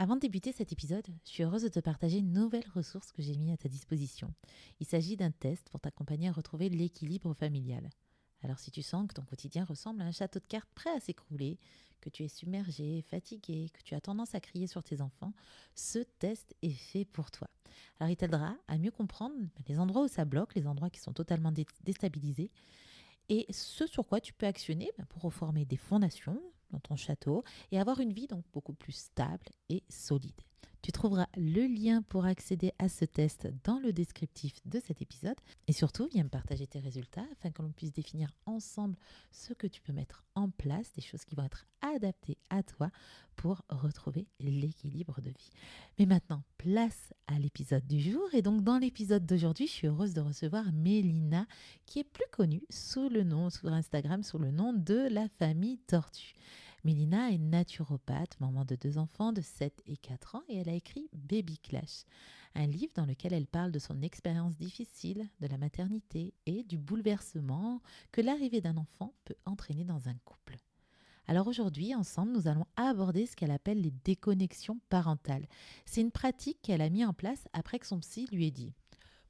Avant de débuter cet épisode, je suis heureuse de te partager une nouvelle ressource que j'ai mise à ta disposition. Il s'agit d'un test pour t'accompagner à retrouver l'équilibre familial. Alors si tu sens que ton quotidien ressemble à un château de cartes prêt à s'écrouler, que tu es submergé, fatigué, que tu as tendance à crier sur tes enfants, ce test est fait pour toi. Alors il t'aidera à mieux comprendre les endroits où ça bloque, les endroits qui sont totalement déstabilisés, et ce sur quoi tu peux actionner pour reformer des fondations dans ton château et avoir une vie donc beaucoup plus stable et solide. Tu trouveras le lien pour accéder à ce test dans le descriptif de cet épisode et surtout viens me partager tes résultats afin que l'on puisse définir ensemble ce que tu peux mettre en place, des choses qui vont être adaptées à toi pour retrouver l'équilibre de vie. Mais maintenant, place à l'épisode du jour et donc dans l'épisode d'aujourd'hui, je suis heureuse de recevoir Mélina qui est plus connue sur Instagram sous le nom de la famille Tortue. Mélina est naturopathe, maman de 2 enfants de 7 et 4 ans et elle a écrit Baby Clash, un livre dans lequel elle parle de son expérience difficile, de la maternité et du bouleversement que l'arrivée d'un enfant peut entraîner dans un couple. Alors aujourd'hui, ensemble, nous allons aborder ce qu'elle appelle les déconnexions parentales. C'est une pratique qu'elle a mise en place après que son psy lui ait dit: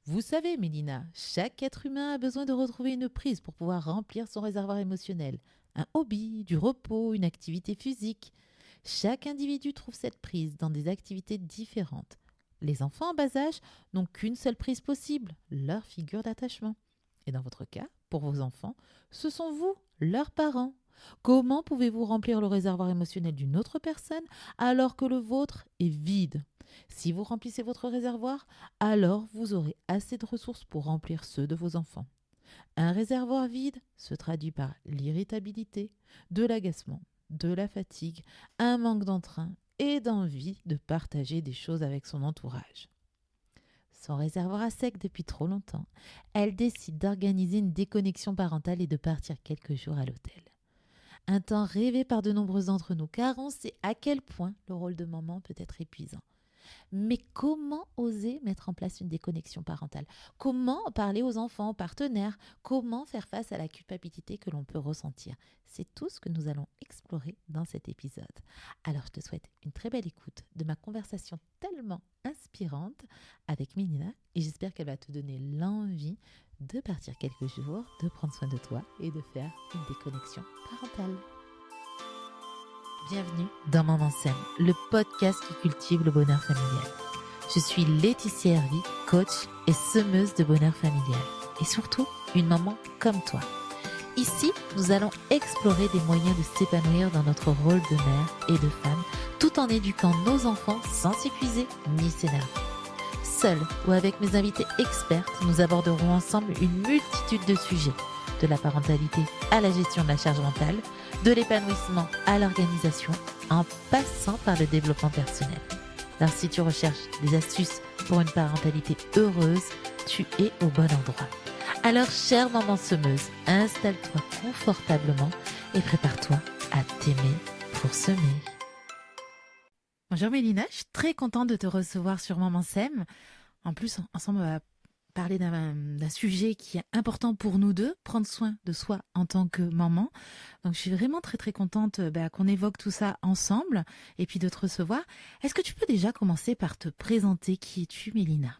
vous savez, Mélina, chaque être humain a besoin de retrouver une prise pour pouvoir remplir son réservoir émotionnel. Un hobby, du repos, une activité physique. Chaque individu trouve cette prise dans des activités différentes. Les enfants en bas âge n'ont qu'une seule prise possible, leur figure d'attachement. Et dans votre cas, pour vos enfants, ce sont vous, leurs parents. Comment pouvez-vous remplir le réservoir émotionnel d'une autre personne alors que le vôtre est vide? Si vous remplissez votre réservoir, alors vous aurez assez de ressources pour remplir ceux de vos enfants. Un réservoir vide se traduit par l'irritabilité, de l'agacement, de la fatigue, un manque d'entrain et d'envie de partager des choses avec son entourage. Son réservoir à sec depuis trop longtemps, elle décide d'organiser une déconnexion parentale et de partir quelques jours à l'hôtel. Un temps rêvé par de nombreux d'entre nous, car on sait à quel point le rôle de maman peut être épuisant. Mais comment oser mettre en place une déconnexion parentale? Comment parler aux enfants, aux partenaires? Comment faire face à la culpabilité que l'on peut ressentir? C'est tout ce que nous allons explorer dans cet épisode. Alors je te souhaite une très belle écoute de ma conversation tellement inspirante avec Mélina et j'espère qu'elle va te donner l'envie de partir quelques jours, de prendre soin de toi et de faire une déconnexion parentale. Bienvenue dans Maman Sème, le podcast qui cultive le bonheur familial. Je suis Laetitia Hervy, coach et semeuse de bonheur familial. Et surtout, une maman comme toi. Ici, nous allons explorer des moyens de s'épanouir dans notre rôle de mère et de femme, tout en éduquant nos enfants sans s'épuiser ni s'énerver. Seule ou avec mes invités expertes, nous aborderons ensemble une multitude de sujets, de la parentalité à la gestion de la charge mentale, de l'épanouissement à l'organisation, en passant par le développement personnel. Alors si tu recherches des astuces pour une parentalité heureuse, tu es au bon endroit. Alors chère maman semeuse, installe-toi confortablement et prépare-toi à t'aimer pour semer. Bonjour Mélina, je suis très contente de te recevoir sur Maman Sème. En plus, ensemble, on va parler d'un sujet qui est important pour nous deux, prendre soin de soi en tant que maman. Donc je suis vraiment très très contente qu'on évoque tout ça ensemble et puis de te recevoir. Est-ce que tu peux déjà commencer par te présenter? Qui es-tu, Mélina?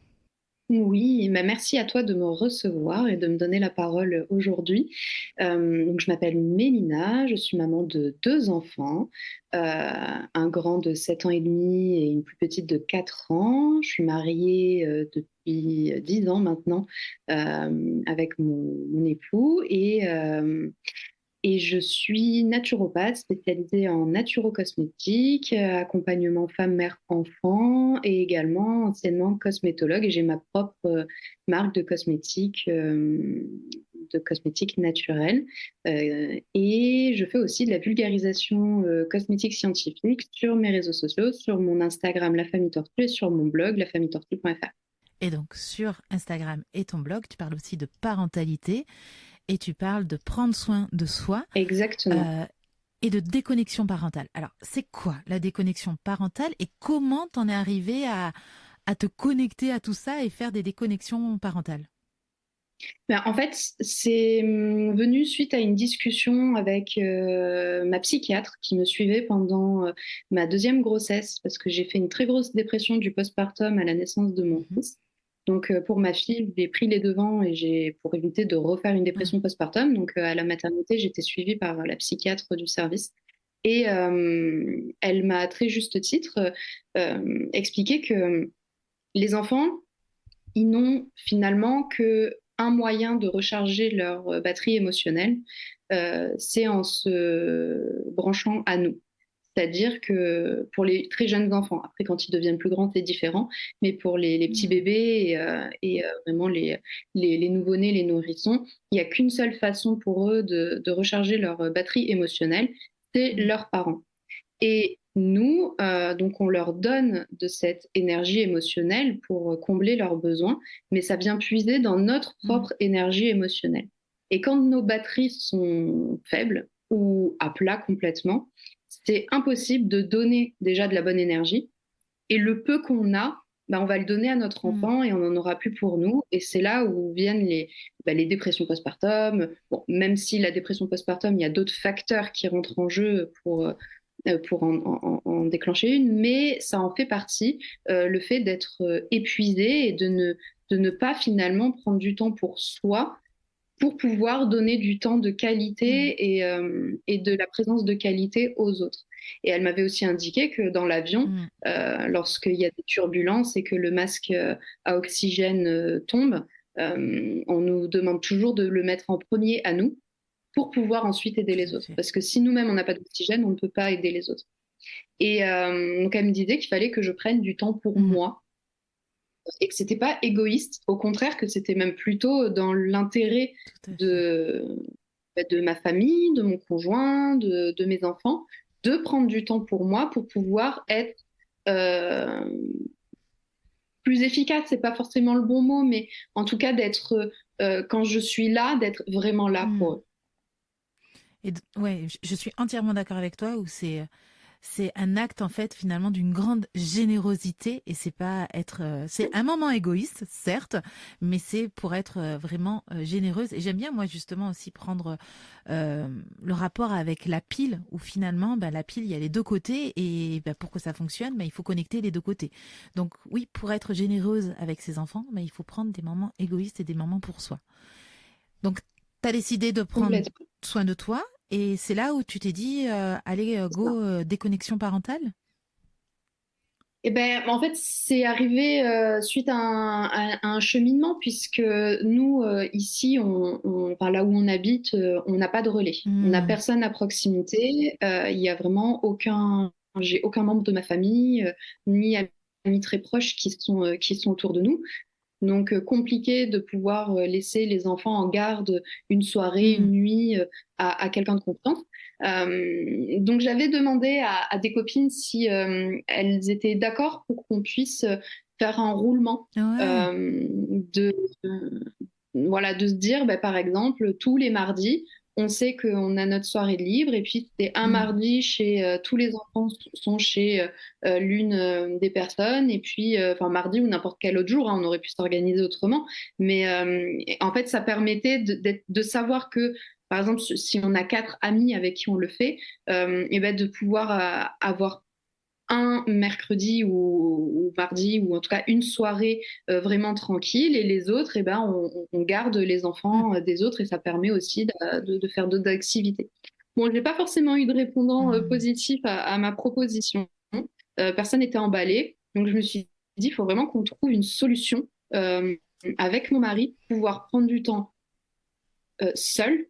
Oui, merci à toi de me recevoir et de me donner la parole aujourd'hui. Donc, je m'appelle Mélina, je suis maman de 2 enfants, un grand de 7 ans et demi et une plus petite de 4 ans. Je suis mariée depuis 10 ans maintenant avec mon époux et je suis naturopathe spécialisée en naturocosmétique, accompagnement femme, mère, enfant et également anciennement cosmétologue. Et j'ai ma propre marque de cosmétiques naturels. Et je fais aussi de la vulgarisation cosmétique scientifique sur mes réseaux sociaux, sur mon Instagram La Famille Tortue et sur mon blog lafamilletortue.fr. Et donc sur Instagram et ton blog, tu parles aussi de parentalité et tu parles de prendre soin de soi. Exactement. Et de déconnexion parentale. Alors, c'est quoi la déconnexion parentale et comment t'en es arrivé à te connecter à tout ça et faire des déconnexions parentales? Ben, en fait, c'est venu suite à une discussion avec ma psychiatre qui me suivait pendant ma deuxième grossesse, parce que j'ai fait une très grosse dépression du postpartum à la naissance de mon Mhm. fils. Donc pour ma fille, j'ai pris les devants et pour éviter de refaire une Ouais. dépression postpartum. Donc à la maternité, j'étais suivie par la psychiatre du service. Et elle m'a à très juste titre expliqué que les enfants, ils n'ont finalement que un moyen de recharger leur batterie émotionnelle, c'est en se branchant à nous. C'est-à-dire que pour les très jeunes enfants, après quand ils deviennent plus grands, c'est différent, mais pour les petits Mm. bébés et vraiment les nouveau-nés, les nourrissons, il n'y a qu'une seule façon pour eux de recharger leur batterie émotionnelle, c'est Mm. leurs parents. Et nous, donc, on leur donne de cette énergie émotionnelle pour combler leurs besoins, mais ça vient puiser dans notre Mm. propre énergie émotionnelle. Et quand nos batteries sont faibles ou à plat complètement, c'est impossible de donner déjà de la bonne énergie. Et le peu qu'on a, bah, on va le donner à notre Mm. enfant et on n'en aura plus pour nous. Et c'est là où viennent les dépressions postpartum. Bon, même si la dépression postpartum, il y a d'autres facteurs qui rentrent en jeu pour en déclencher une, mais ça en fait partie, le fait d'être épuisé et de ne pas finalement prendre du temps pour soi pour pouvoir donner du temps de Mm. qualité et de la présence de qualité aux autres. Et elle m'avait aussi indiqué que dans l'avion, Mm. lorsqu'il y a des turbulences et que le masque à oxygène tombe, on nous demande toujours de le mettre en premier à nous pour pouvoir ensuite aider Tout les à autres. fait. Parce que si nous-mêmes, on n'a pas d'oxygène, on ne peut pas aider les autres. Et donc, elle me disait qu'il fallait que je prenne du temps pour Mm. moi et que c'était pas égoïste, au contraire, que c'était même plutôt dans l'intérêt Tout à fait. de, de ma famille, de mon conjoint, de mes enfants, de prendre du temps pour moi pour pouvoir être euh, plus efficace. C'est pas forcément le bon mot, mais en tout cas d'être, quand je suis là, d'être vraiment là Mm. pour eux. Ouais, je suis entièrement d'accord avec toi où c'est un acte en fait finalement d'une grande générosité et c'est pas être c'est un moment égoïste certes mais c'est pour être vraiment généreuse et j'aime bien moi justement aussi prendre le rapport avec la pile où finalement bah, la pile il y a les deux côtés et bah, pour que ça fonctionne bah, il faut connecter les deux côtés donc oui pour être généreuse avec ses enfants bah, il faut prendre des moments égoïstes et des moments pour soi donc tu as décidé de prendre Complètement. soin de toi et c'est là où tu t'es dit, allez, C'est ça. go, déconnexion parentale? Eh ben, en fait, c'est arrivé suite à un cheminement, puisque nous, ici, enfin, là où on habite, on n'a pas de relais. On n'a Hmm. personne à proximité. Il y a vraiment j'ai aucun membre de ma famille, ni amis très proches qui sont autour de nous. Donc, compliqué de pouvoir laisser les enfants en garde une soirée, Hmm. une nuit à quelqu'un de confiance. Donc, j'avais demandé à des copines si elles étaient d'accord pour qu'on puisse faire un roulement Ouais. euh, de, voilà, de se dire, bah, par exemple, tous les mardis, on sait qu'on a notre soirée de libre et puis c'est un Hmm. mardi chez tous les enfants sont chez l'une des personnes et puis enfin mardi ou n'importe quel autre jour, hein, on aurait pu s'organiser autrement, mais en fait ça permettait de savoir que par exemple si on a quatre amis avec qui on le fait, et ben de pouvoir avoir un mercredi ou mardi, ou en tout cas une soirée vraiment tranquille, et les autres, eh ben, on garde les Hmm. enfants des autres, et ça permet aussi de faire d'autres activités. Bon, j'ai pas forcément eu de répondant Hmm. positif à ma proposition. Personne n'était emballé, donc je me suis dit, il faut vraiment qu'on trouve une solution avec mon mari, pour pouvoir prendre du temps seul,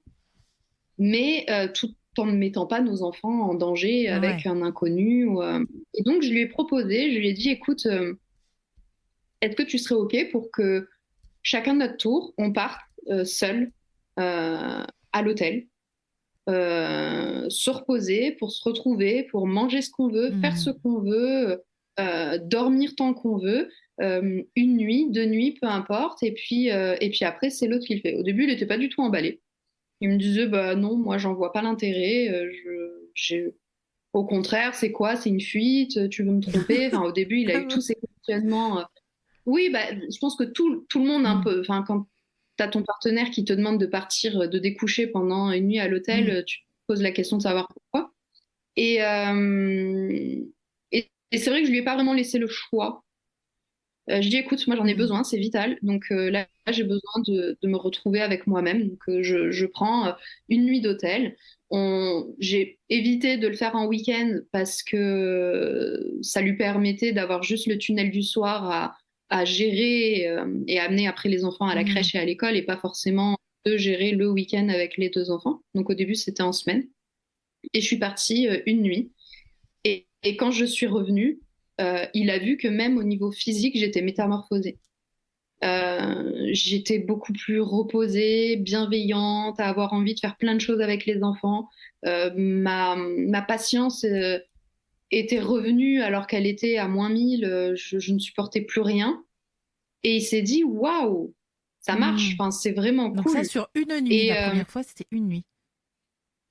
mais tout en ne mettant pas nos enfants en danger avec Ouais. un inconnu. Et donc, je lui ai proposé, je lui ai dit, écoute, est-ce que tu serais OK pour que chacun de notre tour, on parte seul à l'hôtel, se reposer, pour se retrouver, pour manger ce qu'on veut, faire ce Hmm. qu'on veut, dormir tant qu'on veut, une nuit, deux nuits, peu importe. Et puis après, c'est l'autre qui le fait. Au début, il n'était pas du tout emballé. Il me disait, bah non, moi, j'en vois pas l'intérêt. Au contraire, c'est quoi? C'est une fuite? Tu veux me tromper? Enfin, au début, il a Ah eu bon. tous ces questionnements. Oui, bah, je pense que tout le monde un Hmm. peu. Enfin, as ton partenaire qui te demande de partir, de découcher pendant une nuit à l'hôtel, tu te poses la question de savoir pourquoi. Et, et c'est vrai que je lui ai pas vraiment laissé le choix. Je dis, écoute, moi j'en ai besoin, c'est vital. Donc là, j'ai besoin de me retrouver avec moi-même. Donc je prends une nuit d'hôtel. J'ai évité de le faire en week-end parce que ça lui permettait d'avoir juste le tunnel du soir à gérer et amener après les enfants à la crèche et à l'école et pas forcément de gérer le week-end avec les deux enfants. Donc au début, c'était en semaine. Et je suis partie une nuit. Et quand je suis revenue, il a vu que même au niveau physique, j'étais métamorphosée. J'étais beaucoup plus reposée, bienveillante, à avoir envie de faire plein de choses avec les enfants. Ma patience était revenue alors qu'elle était à -1000. Je ne supportais plus rien. Et il s'est dit, waouh, ça marche. Enfin, c'est vraiment Donc ça, cool. sur une nuit. Et La première fois, c'était une nuit.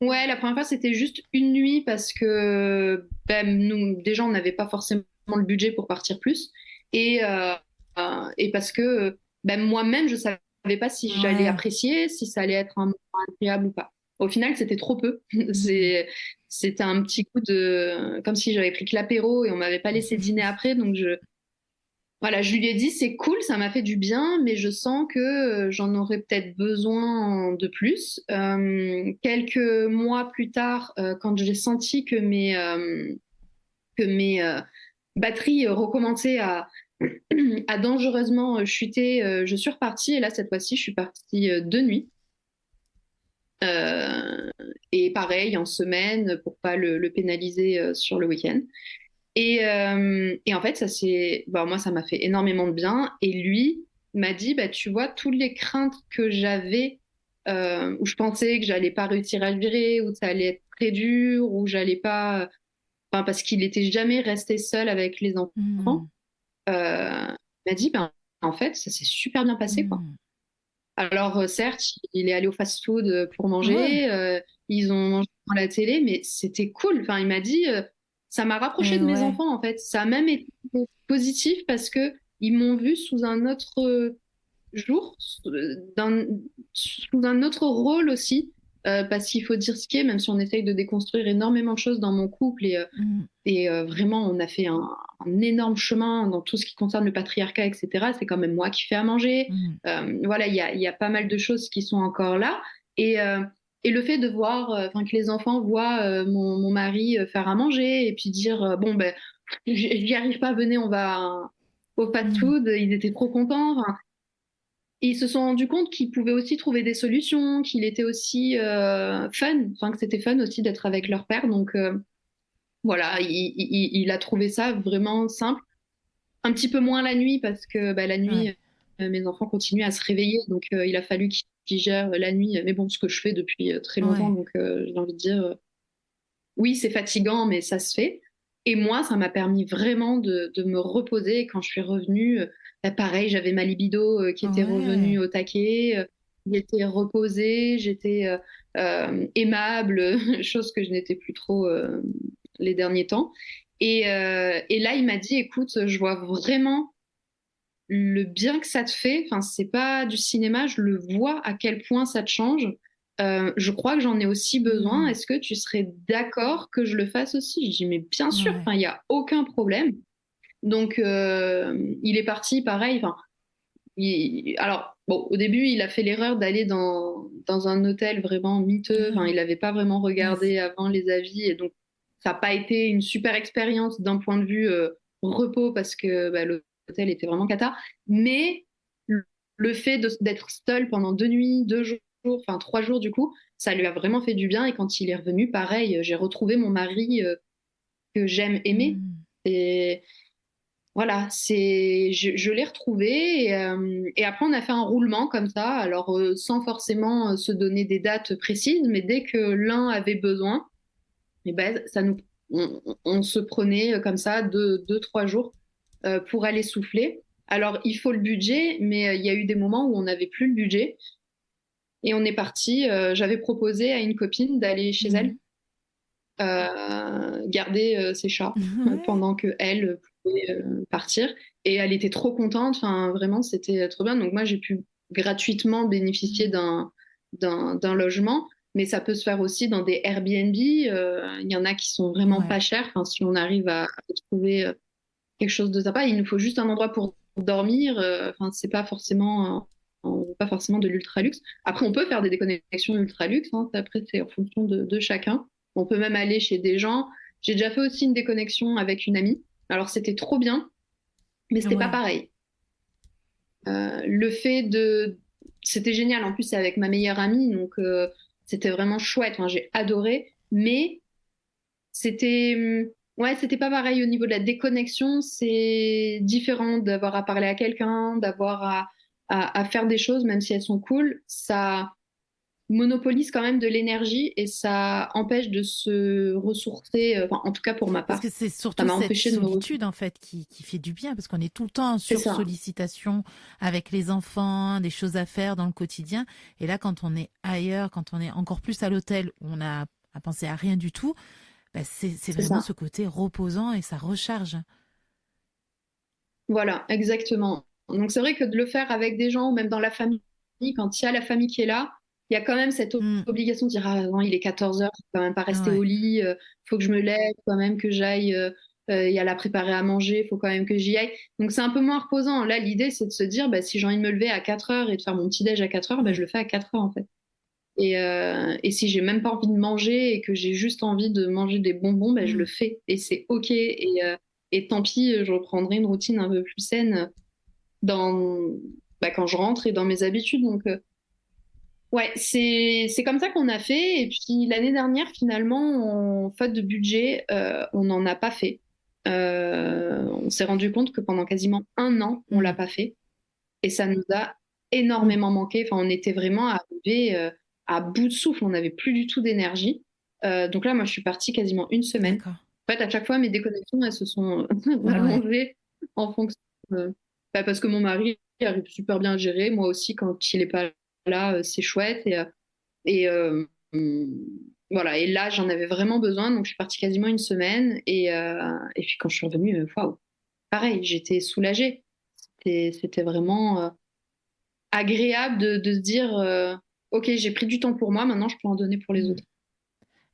ouais, la première fois, c'était juste une nuit parce que ben, nous, déjà, on n'avait pas forcément le budget pour partir plus. Et parce que ben, moi-même, je savais pas si j'allais Ouais. apprécier, si ça allait être un moment agréable ou pas. Au final, c'était trop peu. C'était un petit coup de... Comme si j'avais pris que l'apéro et on m'avait pas laissé dîner après. Donc, voilà, je lui ai dit, c'est cool, ça m'a fait du bien, mais je sens que j'en aurais peut-être besoin de plus. Quelques mois plus tard, quand j'ai senti que mes batteries recommençaient à dangereusement chuter, je suis repartie. Et là, cette fois-ci, je suis partie de nuit. Euh, et pareil, en semaine, pour pas le pénaliser sur le week-end. Et en fait, moi, ça m'a fait énormément de bien. Et lui m'a dit, bah, tu vois, toutes les craintes que j'avais, où je pensais que j'allais pas réussir à le virer, où ça allait être très dur, où j'allais pas, enfin, parce qu'il était jamais resté seul avec les enfants, il m'a dit, ben, en fait, ça s'est super bien passé, quoi. Alors, certes, il est allé au fast-food pour Ouais. manger, ils ont mangé devant la télé, mais c'était cool. Enfin, il m'a dit, ça m'a rapproché Et de mes ouais. enfants, en fait. Ça a même été positif parce que ils m'ont vu sous un autre jour, sous un autre rôle aussi. Parce qu'il faut dire ce qui est, même si on essaye de déconstruire énormément de choses dans mon couple et vraiment, on a fait un énorme chemin dans tout ce qui concerne le patriarcat, etc. C'est quand même moi qui fais à manger. Voilà, il y a pas mal de choses qui sont encore là. Et, euh, et le fait de voir, enfin, que les enfants voient mon mari faire à manger et puis dire, bon, ben, j'y arrive pas, venez, on va au fast-food. Ils étaient trop contents. Enfin, ils se sont rendus compte qu'ils pouvaient aussi trouver des solutions, qu'il était aussi fun, enfin, que c'était fun aussi d'être avec leur père. Donc, voilà, il a trouvé ça vraiment simple. Un petit peu moins la nuit parce que bah, la nuit, Ouais. mes enfants continuent à se réveiller. Donc, il a fallu qu'ils gèrent la nuit. Mais bon, ce que je fais depuis très longtemps. Ouais. Donc, j'ai envie de dire, oui, c'est fatigant, mais ça se fait. Et moi, ça m'a permis vraiment de me reposer. Et quand je suis revenue, bah, pareil, j'avais ma libido qui était revenue Ouais. au taquet. J'étais reposée, j'étais aimable, chose que je n'étais plus trop les derniers temps. Et là, il m'a dit, écoute, je vois vraiment le bien que ça te fait. Enfin, c'est pas du cinéma, je le vois à quel point ça te change. Je crois que j'en ai aussi besoin. Est-ce que tu serais d'accord que je le fasse aussi? Je dis, mais bien sûr, Ouais. enfin, il n'y a aucun problème. Donc, il est parti, pareil. Enfin, alors, bon, au début, il a fait l'erreur d'aller dans un hôtel vraiment miteux. Enfin, il n'avait pas vraiment Mince. regardé avant les avis. Et donc, ça n'a pas été une super expérience d'un point de vue repos parce que bah, l'hôtel était vraiment cata. Mais le fait d'être seul pendant 2 nuits, 2 jours, enfin 3 jours du coup, ça lui a vraiment fait du bien. Et quand il est revenu, pareil, j'ai retrouvé mon mari que j'aime aimer. Et voilà, je l'ai retrouvé et après on a fait un roulement comme ça, alors sans forcément se donner des dates précises, mais dès que l'un avait besoin, et ben on se prenait comme ça 2, 3 jours pour aller souffler. Alors il faut le budget, mais il y a eu des moments où on n'avait plus le budget et on est parti. J'avais proposé à une copine d'aller chez elle garder ses chats Ouais. pendant que elle pouvait partir. Et elle était trop contente. Enfin, vraiment, c'était trop bien. Donc moi, j'ai pu gratuitement bénéficier d'un logement. Mais ça peut se faire aussi dans des Airbnb. Il y en a qui sont vraiment Ouais. pas chers. Enfin, si on arrive à trouver quelque chose de sympa, il nous faut juste un endroit pour dormir. Enfin, c'est pas forcément de l'ultra luxe. Après, on peut faire des déconnexions ultra luxe. Hein. Après, c'est en fonction de chacun. On peut même aller chez des gens. J'ai déjà fait aussi une déconnexion avec une amie. Alors, c'était trop bien, mais c'était pas Ouais. pareil. Le fait de, c'était génial. En plus, c'est avec ma meilleure amie, donc c'était vraiment chouette. Enfin, j'ai adoré, mais ouais, c'était pas pareil au niveau de la déconnexion. C'est différent d'avoir à parler à quelqu'un, d'avoir à faire des choses, même si elles sont cool. Ça monopolise quand même de l'énergie et ça empêche de se ressourcer. Enfin, en tout cas pour ma Parce part, que c'est ça surtout m'a cette empêché de me ressourcer. solitude en fait qui fait du bien parce qu'on est tout le temps C'est sur ça, sollicitation avec les enfants, des choses à faire dans le quotidien. Et là, quand on est ailleurs, quand on est encore plus à l'hôtel où on a à penser à rien du tout, bah, c'est c'est vraiment ça. ce côté reposant et ça recharge. Voilà, exactement. Donc c'est vrai que de le faire avec des gens ou même dans la famille, quand il y a la famille qui est là, il y a quand même cette Hmm. obligation de dire ah non, il est 14 heures, je peux quand même pas rester au Ouais. lit, faut que je me lève, quand même que j'aille, il y a la préparer à manger, faut quand même que j'y aille. Donc c'est un peu moins reposant. Là, l'idée c'est de se dire bah, si j'ai envie de me lever à 4 heures et de faire mon petit déj à 4 heures, bah, je Ouais. le fais à 4 heures en fait. Et si j'ai même pas envie de manger et que j'ai juste envie de manger des bonbons, bah, je le Hmm. fais et c'est ok. Et tant pis, je reprendrai une routine un peu plus saine dans, bah, quand je rentre et dans mes habitudes. Donc, ouais, c'est comme ça qu'on a fait. Et puis l'année dernière, finalement, faute de budget, on n'en a pas fait. On s'est rendu compte que pendant quasiment un an, on l'a Hmm. pas fait. Et ça nous a Oh, énormément manqué. Enfin, on était vraiment arrivé à bout de souffle. On n'avait plus du tout d'énergie. Donc là, moi, je suis partie quasiment une semaine. d'accord. En fait, à chaque fois, mes déconnexions, elles se sont Ouais. allongées en fonction. Bah, parce que mon mari arrive super bien à gérer. Moi aussi, quand il n'est pas là, c'est chouette. Et voilà. Et là, j'en avais vraiment besoin. Donc, je suis partie quasiment une semaine. Et puis, quand je suis revenue, waouh, pareil, j'étais soulagée. C'était vraiment agréable de se dire ok, j'ai pris du temps pour moi, maintenant je peux en donner pour les Hmm. autres.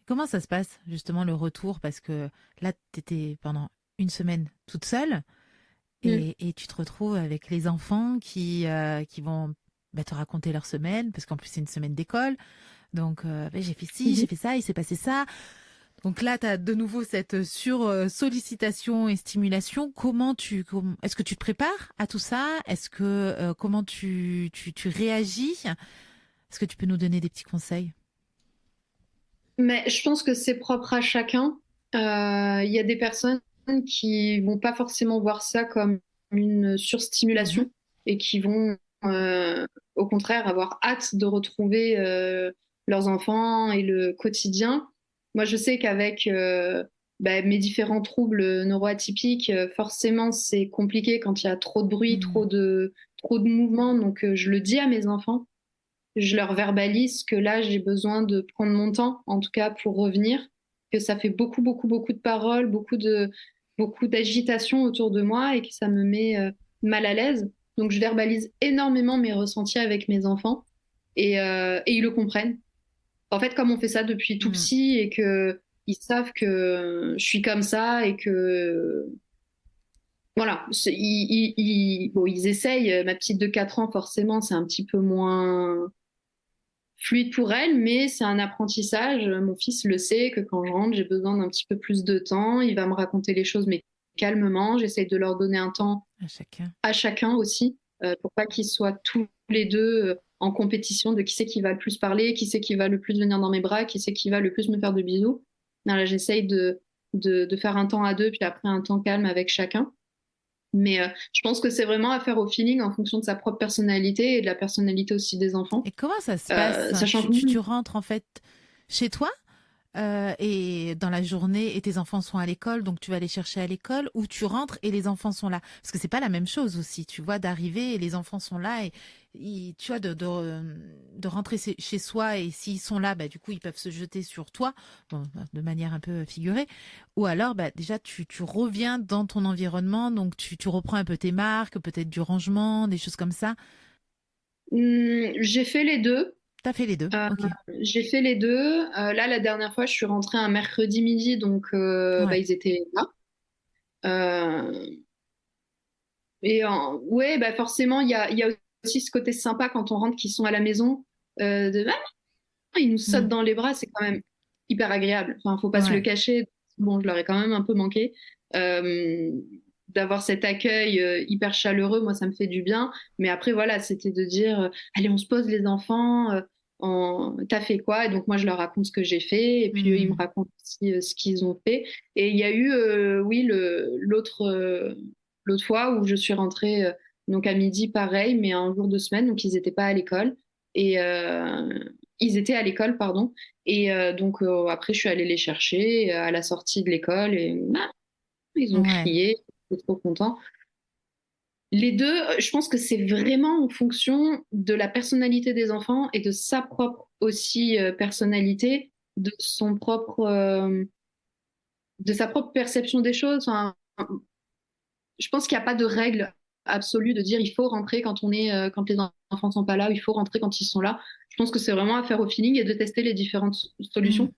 Comment ça se passe justement le retour? Parce que là, tu étais pendant une semaine toute seule. Mm. Et tu te retrouves avec les enfants qui vont bah, te raconter leur semaine, parce qu'en plus c'est une semaine d'école. Donc bah, j'ai fait ci, Mhm. j'ai fait ça, il s'est passé ça. Donc là, tu as de nouveau cette sur-sollicitation et stimulation. Est-ce que tu te prépares à tout ça? Est-ce que comment tu réagis? Est-ce que tu peux nous donner des petits conseils? Mais je pense que c'est propre à chacun. Il y a des personnes qui vont pas forcément voir ça comme une Mhm. surstimulation et qui vont au contraire avoir hâte de retrouver leurs enfants et le quotidien. Moi, je sais qu'avec bah, mes différents troubles neuroatypiques, forcément, c'est compliqué quand il y a trop de bruit, Hmm. trop de mouvement. Donc, je le dis à mes enfants, je leur verbalise que là, j'ai besoin de prendre mon temps, en tout cas pour revenir, que ça fait beaucoup de paroles, beaucoup d'agitation autour de moi et que ça me met mal à l'aise. Donc, je verbalise énormément mes ressentis avec mes enfants et ils le comprennent. En fait, comme on fait ça depuis tout Hmm. petit et que ils savent que je suis comme ça et que voilà, bon, ils essayent. Ma petite de 4 ans, forcément, c'est un petit peu moins fluide pour elle, mais c'est un apprentissage. Mon fils le sait que quand je rentre, j'ai besoin d'un petit peu plus de temps. Il va me raconter les choses, mais calmement. J'essaye de leur donner un temps À chacun. à chacun aussi, pour pas qu'ils soient tous les deux en compétition de qui c'est qui va le plus parler, qui c'est qui va le plus venir dans mes bras, qui c'est qui va le plus me faire de bisous. Non, là, j'essaye de faire un temps à deux, puis après un temps calme avec chacun. Mais je pense que c'est vraiment à faire au feeling en fonction de sa propre personnalité et de la personnalité aussi des enfants. Et comment ça se passe? Sachant que Tu rentres en fait chez toi et dans la journée et tes enfants sont à l'école, donc tu vas les chercher à l'école ou tu rentres et les enfants sont là. Parce que c'est pas la même chose aussi, tu vois, d'arriver et les enfants sont là et tu vois, de rentrer chez soi et s'ils sont là, bah, du coup, ils peuvent se jeter sur toi, bon, de manière un peu figurée. Ou alors, bah, déjà, tu reviens dans ton environnement, donc tu reprends un peu tes marques, peut-être du rangement, des choses comme ça. J'ai fait les deux. T'as fait les deux, Euh, ok. j'ai fait les deux. Là, la dernière fois, je suis rentrée un mercredi midi, donc Ouais, ils étaient là. Euh, ouais, bah forcément, il y a aussi ce côté sympa quand on rentre, qu'ils sont à la maison, ils nous sautent hmm, dans les bras, c'est quand même hyper agréable. Enfin, faut pas se le ouais, cacher. Bon, je leur ai quand même un peu manqué. Euh, D'avoir cet accueil hyper chaleureux, moi, ça me fait du bien. Mais après, voilà, c'était de dire, allez, on se pose les enfants, t'as fait quoi? Et donc, moi, je leur raconte ce que j'ai fait, et puis eux, ils me hmm, racontent aussi ce qu'ils ont fait. Et il y a eu, oui, l'autre fois où je suis rentrée, donc à midi, pareil, mais un jour de semaine, donc ils n'étaient pas à l'école. Et ils étaient à l'école, pardon. Et donc, après, je suis allée les chercher à la sortie de l'école, et ils ont ouais. crié, j'étais trop content. Les deux, je pense que c'est vraiment en fonction de la personnalité des enfants et de sa propre aussi personnalité, de sa propre perception des choses. Enfin, je pense qu'il n'y a pas de règle absolue de dire il faut rentrer quand les enfants sont pas là, ou il faut rentrer quand ils sont là. Je pense que c'est vraiment à faire au feeling et de tester les différentes Hmm, solutions, pour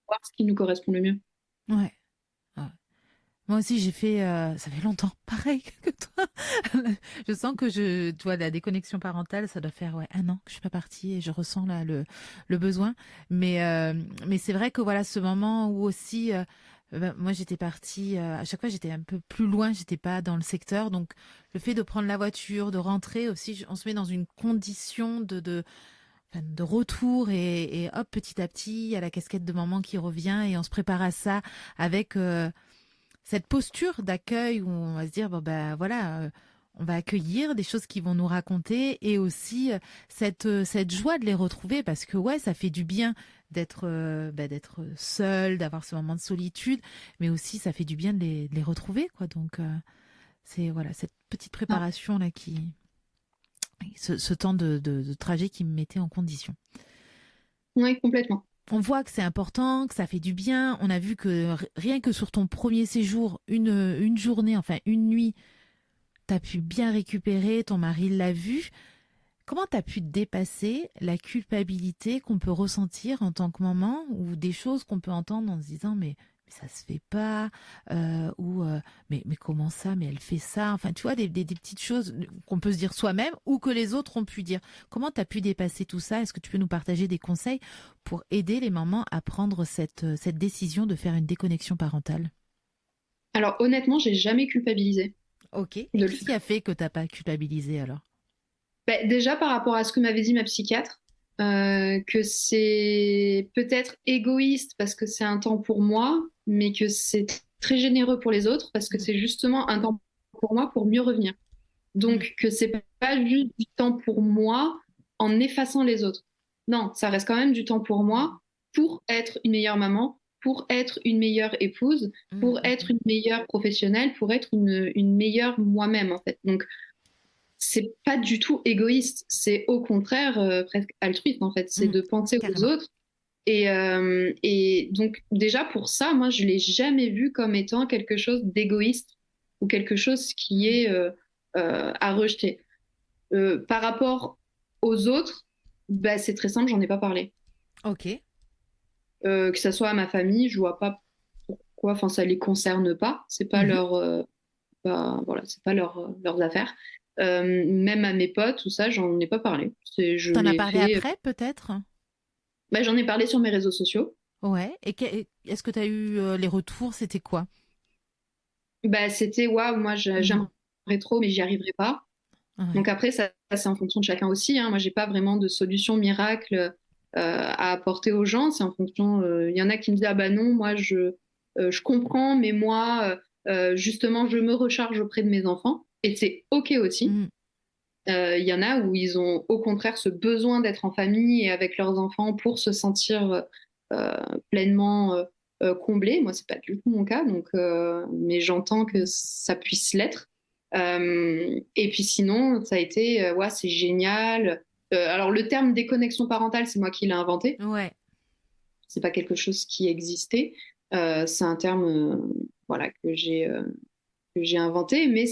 voir ce qui nous correspond le mieux. ouais. Ouais. Moi aussi, j'ai fait, ça fait longtemps, pareil que toi. Je sens que tu vois, la déconnexion parentale, ça doit faire ouais, 1 an que je suis pas partie et je ressens là le besoin. Mais c'est vrai que voilà, ce moment où aussi, moi j'étais partie, à chaque fois j'étais un peu plus loin, j'étais pas dans le secteur. Donc le fait de prendre la voiture, de rentrer aussi, on se met dans une condition enfin, de retour et hop, petit à petit, il y a la casquette de maman qui revient et on se prépare à ça avec cette posture d'accueil où on va se dire bon ben voilà, on va accueillir des choses qui vont nous raconter et aussi cette joie de les retrouver parce que ouais, ça fait du bien d'être seul, d'avoir ce moment de solitude, mais aussi ça fait du bien de les retrouver quoi. Donc c'est voilà cette petite préparation là ce temps de trajet qui me mettait en condition. Oui, complètement. On voit que c'est important, que ça fait du bien. On a vu que rien que sur ton premier séjour, une journée, enfin une nuit, t'as pu bien récupérer, ton mari l'a vu. Comment t'as pu dépasser la culpabilité qu'on peut ressentir en tant que maman ou des choses qu'on peut entendre en se disant mais ça se fait pas ou mais comment ça mais elle fait ça enfin tu vois des petites choses qu'on peut se dire soi-même ou que les autres ont pu dire. Comment t'as pu dépasser tout ça? Est-ce que tu peux nous partager des conseils pour aider les mamans à prendre cette décision de faire une déconnexion parentale? Alors honnêtement, j'ai jamais culpabilisé Ok. Et de le qu'est-ce qui faire. a fait que t'as pas culpabilisé alors? Ben, déjà par rapport à ce que m'avait dit ma psychiatre, que c'est peut-être égoïste parce que c'est un temps pour moi, mais que c'est très généreux pour les autres parce que Mm, c'est justement un temps pour moi pour mieux revenir. mm, Donc que c'est pas juste du temps pour moi en effaçant les autres. Non, ça reste quand même du temps pour moi pour être une meilleure maman, pour être une meilleure épouse, mm, pour mm, être mm. une meilleure professionnelle, pour être une meilleure moi-même en fait. Donc c'est pas du tout égoïste, c'est au contraire presque altruiste en fait, c'est Mm, de penser aux carrément. autres. Et donc déjà pour ça, moi je l'ai jamais vu comme étant quelque chose d'égoïste ou quelque chose qui Mm. est à rejeter. Par rapport aux autres, bah, c'est très simple, j'en ai pas parlé. Ok. Que ça soit à ma famille, je vois pas pourquoi, enfin ça les concerne pas, c'est pas Mhm. voilà, c'est pas leurs affaires. Même à mes potes, tout ça, j'en ai pas parlé. Je T'en as l'ai parlé fait. après, peut-être? Bah, j'en ai parlé sur mes réseaux sociaux. Ouais. Et est-ce que tu as eu les retours? C'était quoi? Bah, c'était waouh, moi Mhm. j'aimerais trop, mais j'y arriverai pas. Ouais. Donc après, ça c'est en fonction de chacun aussi, hein. Moi, j'ai pas vraiment de solution miracle à apporter aux gens. C'est en fonction. Il y en a qui me disent ah bah non, moi je comprends, mais moi justement je me recharge auprès de mes enfants et c'est ok aussi. Mm. Il y en a où ils ont au contraire ce besoin d'être en famille et avec leurs enfants pour se sentir euh, pleinement comblés. Moi, c'est pas du tout mon cas, donc mais j'entends que ça puisse l'être. Et puis sinon, ça a été ouais, c'est génial. Alors le terme déconnexion parentale, c'est moi qui l'ai inventé. Ouais. C'est pas quelque chose qui existait. C'est un terme voilà que j'ai inventé, mais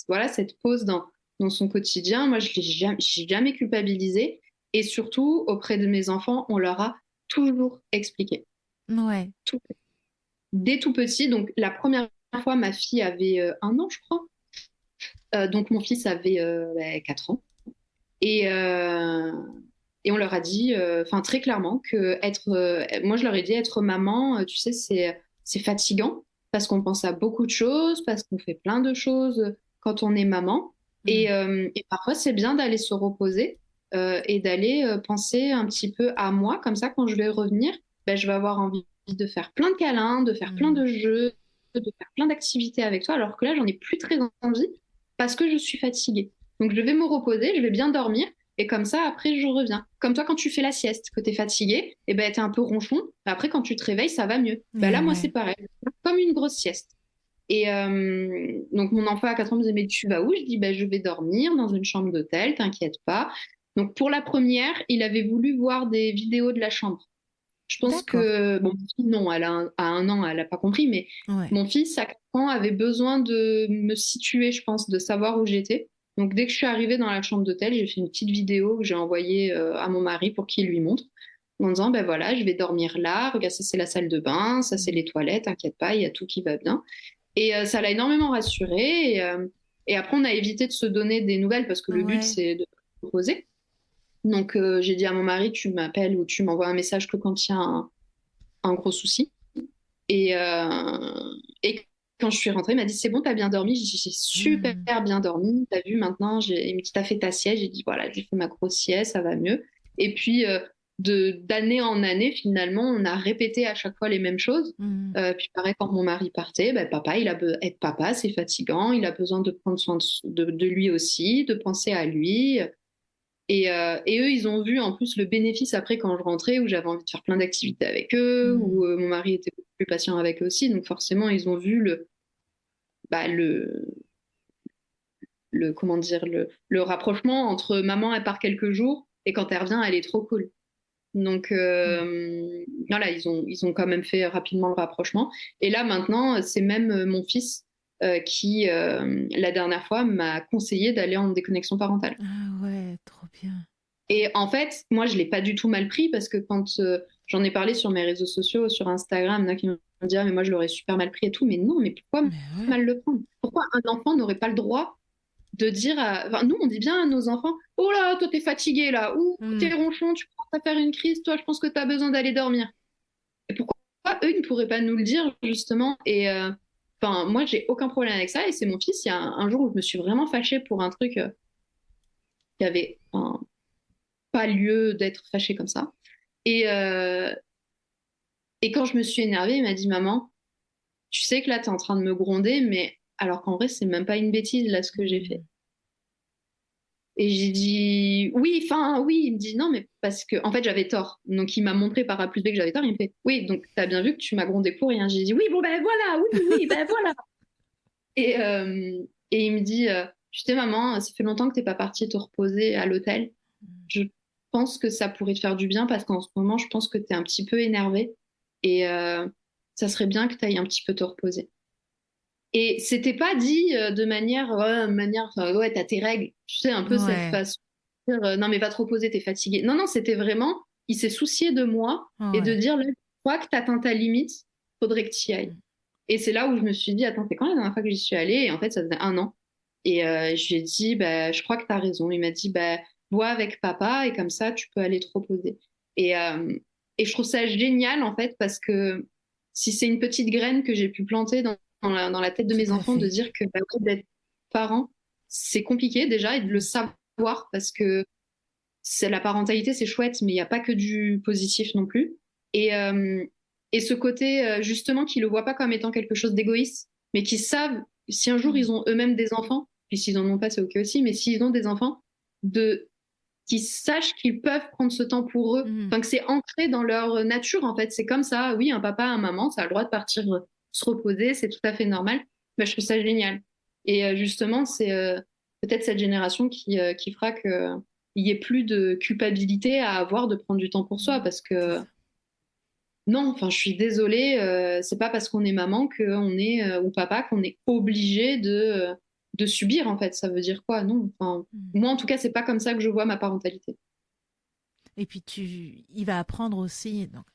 voilà cette pause dans dans son quotidien. Moi, je j'ai jamais culpabilisé. Et surtout, auprès de mes enfants, on leur a toujours expliqué. Ouais. Tout. Dès tout petit. Donc, la première fois, ma fille avait 1 an, je crois. Donc, mon fils avait 4 ans. Et, euh, et on leur a dit, enfin très clairement, que moi je leur ai dit, être maman, tu sais, c'est fatigant parce qu'on pense à beaucoup de choses, parce qu'on fait plein de choses quand on est maman. Mm. Et parfois c'est bien d'aller se reposer et d'aller penser un petit peu à moi, comme ça quand je vais revenir, ben, je vais avoir envie de faire plein de câlins, de faire plein Mm. de jeux, de faire plein d'activités avec toi, alors que là j'en ai plus très envie parce que je suis fatiguée. Donc je vais me reposer, je vais bien dormir. Et comme ça, après, je reviens. Comme toi, quand tu fais la sieste, que tu es fatigué, et ben, tu es un peu ronchon. Après, quand tu te réveilles, ça va mieux. Ben, Ouais, là, moi, c'est ouais. pareil. Comme une grosse sieste. Et donc, mon enfant à 4 ans me disait, mais tu vas où? Je dis, ben, je vais dormir dans une chambre d'hôtel, t'inquiète pas. Donc, pour la première, il avait voulu voir des vidéos de la chambre. Je pense D'accord. que, bon, ma fille, non, à 1 an, elle n'a pas compris, mais Ouais. mon fils, à 4 ans, avait besoin de me situer, je pense, de savoir où j'étais. Donc, dès que je suis arrivée dans la chambre d'hôtel, j'ai fait une petite vidéo que j'ai envoyée à mon mari pour qu'il lui montre, en disant, ben voilà, je vais dormir là, regarde, ça c'est la salle de bain, ça c'est Mm. les toilettes, t'inquiète pas, il y a tout qui va bien. Et ça l'a énormément rassuré. Et après, on a évité de se donner des nouvelles parce que le but, Ouais. c'est de se reposer. Donc, j'ai dit à mon mari, tu m'appelles ou tu m'envoies un message que quand il y a un gros souci. Et quand je suis rentrée, il m'a dit, c'est bon, t'as bien dormi? J'ai super Mm. bien dormi. T'as vu maintenant, il me dit, t'as fait ta sieste? J'ai dit, voilà, j'ai fait ma grosse sieste, ça va mieux. Et puis, d'année en année, finalement, on a répété à chaque fois les mêmes choses. Mm. Puis pareil, quand mon mari partait, ben, papa, être papa, c'est fatigant. Il a besoin de prendre soin de lui aussi, de penser à lui. Et eux, ils ont vu en plus le bénéfice après quand je rentrais, où j'avais envie de faire plein d'activités avec eux, où Mm. mon mari était beaucoup plus patient avec eux aussi. Donc forcément, ils ont vu bah, comment dire, le rapprochement entre maman, elle part quelques jours, et quand elle revient, elle est trop cool. Donc Mm. voilà, ils ont quand même fait rapidement le rapprochement. Et là maintenant, c'est même mon fils qui, la dernière fois, m'a conseillé d'aller en déconnexion parentale. Ah ouais, trop bien. Et en fait, moi, je l'ai pas du tout mal pris parce que quand j'en ai parlé sur mes réseaux sociaux, sur Instagram, il y en a qui m'ont dit, ah, mais moi, je l'aurais super mal pris et tout. Mais non, mais pourquoi Mais ouais. mal le prendre? Pourquoi un enfant n'aurait pas le droit de dire enfin, nous, on dit bien à nos enfants, oh là, toi, t'es fatigué là, ou t'es Mm. ronchon, tu commences à faire une crise, toi, je pense que t'as besoin d'aller dormir. Et pourquoi eux, ils ne pourraient pas nous le dire, justement? Et enfin, moi, j'ai aucun problème avec ça. Et c'est mon fils, il y a un jour où je me suis vraiment fâchée pour un truc qui avait pas lieu d'être fâchée comme ça. Et, euh, et quand je me suis énervée, il m'a dit, maman, tu sais que là, tu es en train de me gronder, mais alors qu'en vrai, c'est même pas une bêtise, là, ce que j'ai fait. Mm. Et j'ai dit, oui, enfin, oui. Il me dit, non, mais parce que, en fait, j'avais tort. Donc, il m'a montré par A plus B que j'avais tort. Il me fait, oui, donc, tu as bien vu que tu m'as grondé pour rien. J'ai dit, oui, bon, ben voilà, oui, oui, ben voilà. Et, euh, et il me dit, tu sais, maman, ça fait longtemps que t'es pas partie te reposer à l'hôtel. Je pense que ça pourrait te faire du bien parce qu'en ce moment, je pense que tu es un petit peu énervé et ça serait bien que tu ailles un petit peu te reposer. Et c'était pas dit ouais, t'as tes règles, tu sais, un peu cette Ouais. façon de dire, non, mais va te reposer, t'es fatigué. Non, non, c'était vraiment, il s'est soucié de moi et de Ouais. dire, là, je crois que t'atteins ta limite, faudrait que tu y ailles. Mm. Et c'est là où je me suis dit, attends, c'est quand la dernière fois que j'y suis allée? Et en fait, ça faisait 1 an. Et je lui ai dit, bah, je crois que tu as raison. Il m'a dit, bah, vois avec papa et comme ça, tu peux aller te reposer. Et, euh, et je trouve ça génial, en fait, parce que si c'est une petite graine que j'ai pu planter dans la tête de Tout mes à enfants, de fait. dire que bah, oui, d'être parent, c'est compliqué déjà, et de le Mm. savoir, parce que la parentalité, c'est chouette, mais il n'y a pas que du positif non plus. Et, euh, et ce côté, justement, qu'ils ne le voient pas comme étant quelque chose d'égoïste, mais qu'ils savent, si un jour Mm. ils ont eux-mêmes des enfants, puis s'ils n'en ont pas, c'est OK aussi, mais s'ils ont des enfants, qu'ils sachent qu'ils peuvent prendre ce temps pour eux. Mm. Enfin, que c'est ancré dans leur nature, en fait. C'est comme ça, oui, un papa, un maman, ça a le droit de partir se reposer, c'est tout à fait normal. Mais je trouve ça génial. Et justement, c'est peut-être cette génération qui fera que il n'y ait plus de culpabilité à avoir de prendre du temps pour soi, Mm. parce C'est que ça. non, enfin, je suis désolée, c'est pas parce qu'on est maman qu'on est ou papa qu'on est obligé de subir, en fait. Ça veut dire quoi? Non. Enfin, Mm. moi, en tout cas, c'est pas comme ça que je vois ma parentalité. Et puis il va apprendre aussi. Donc,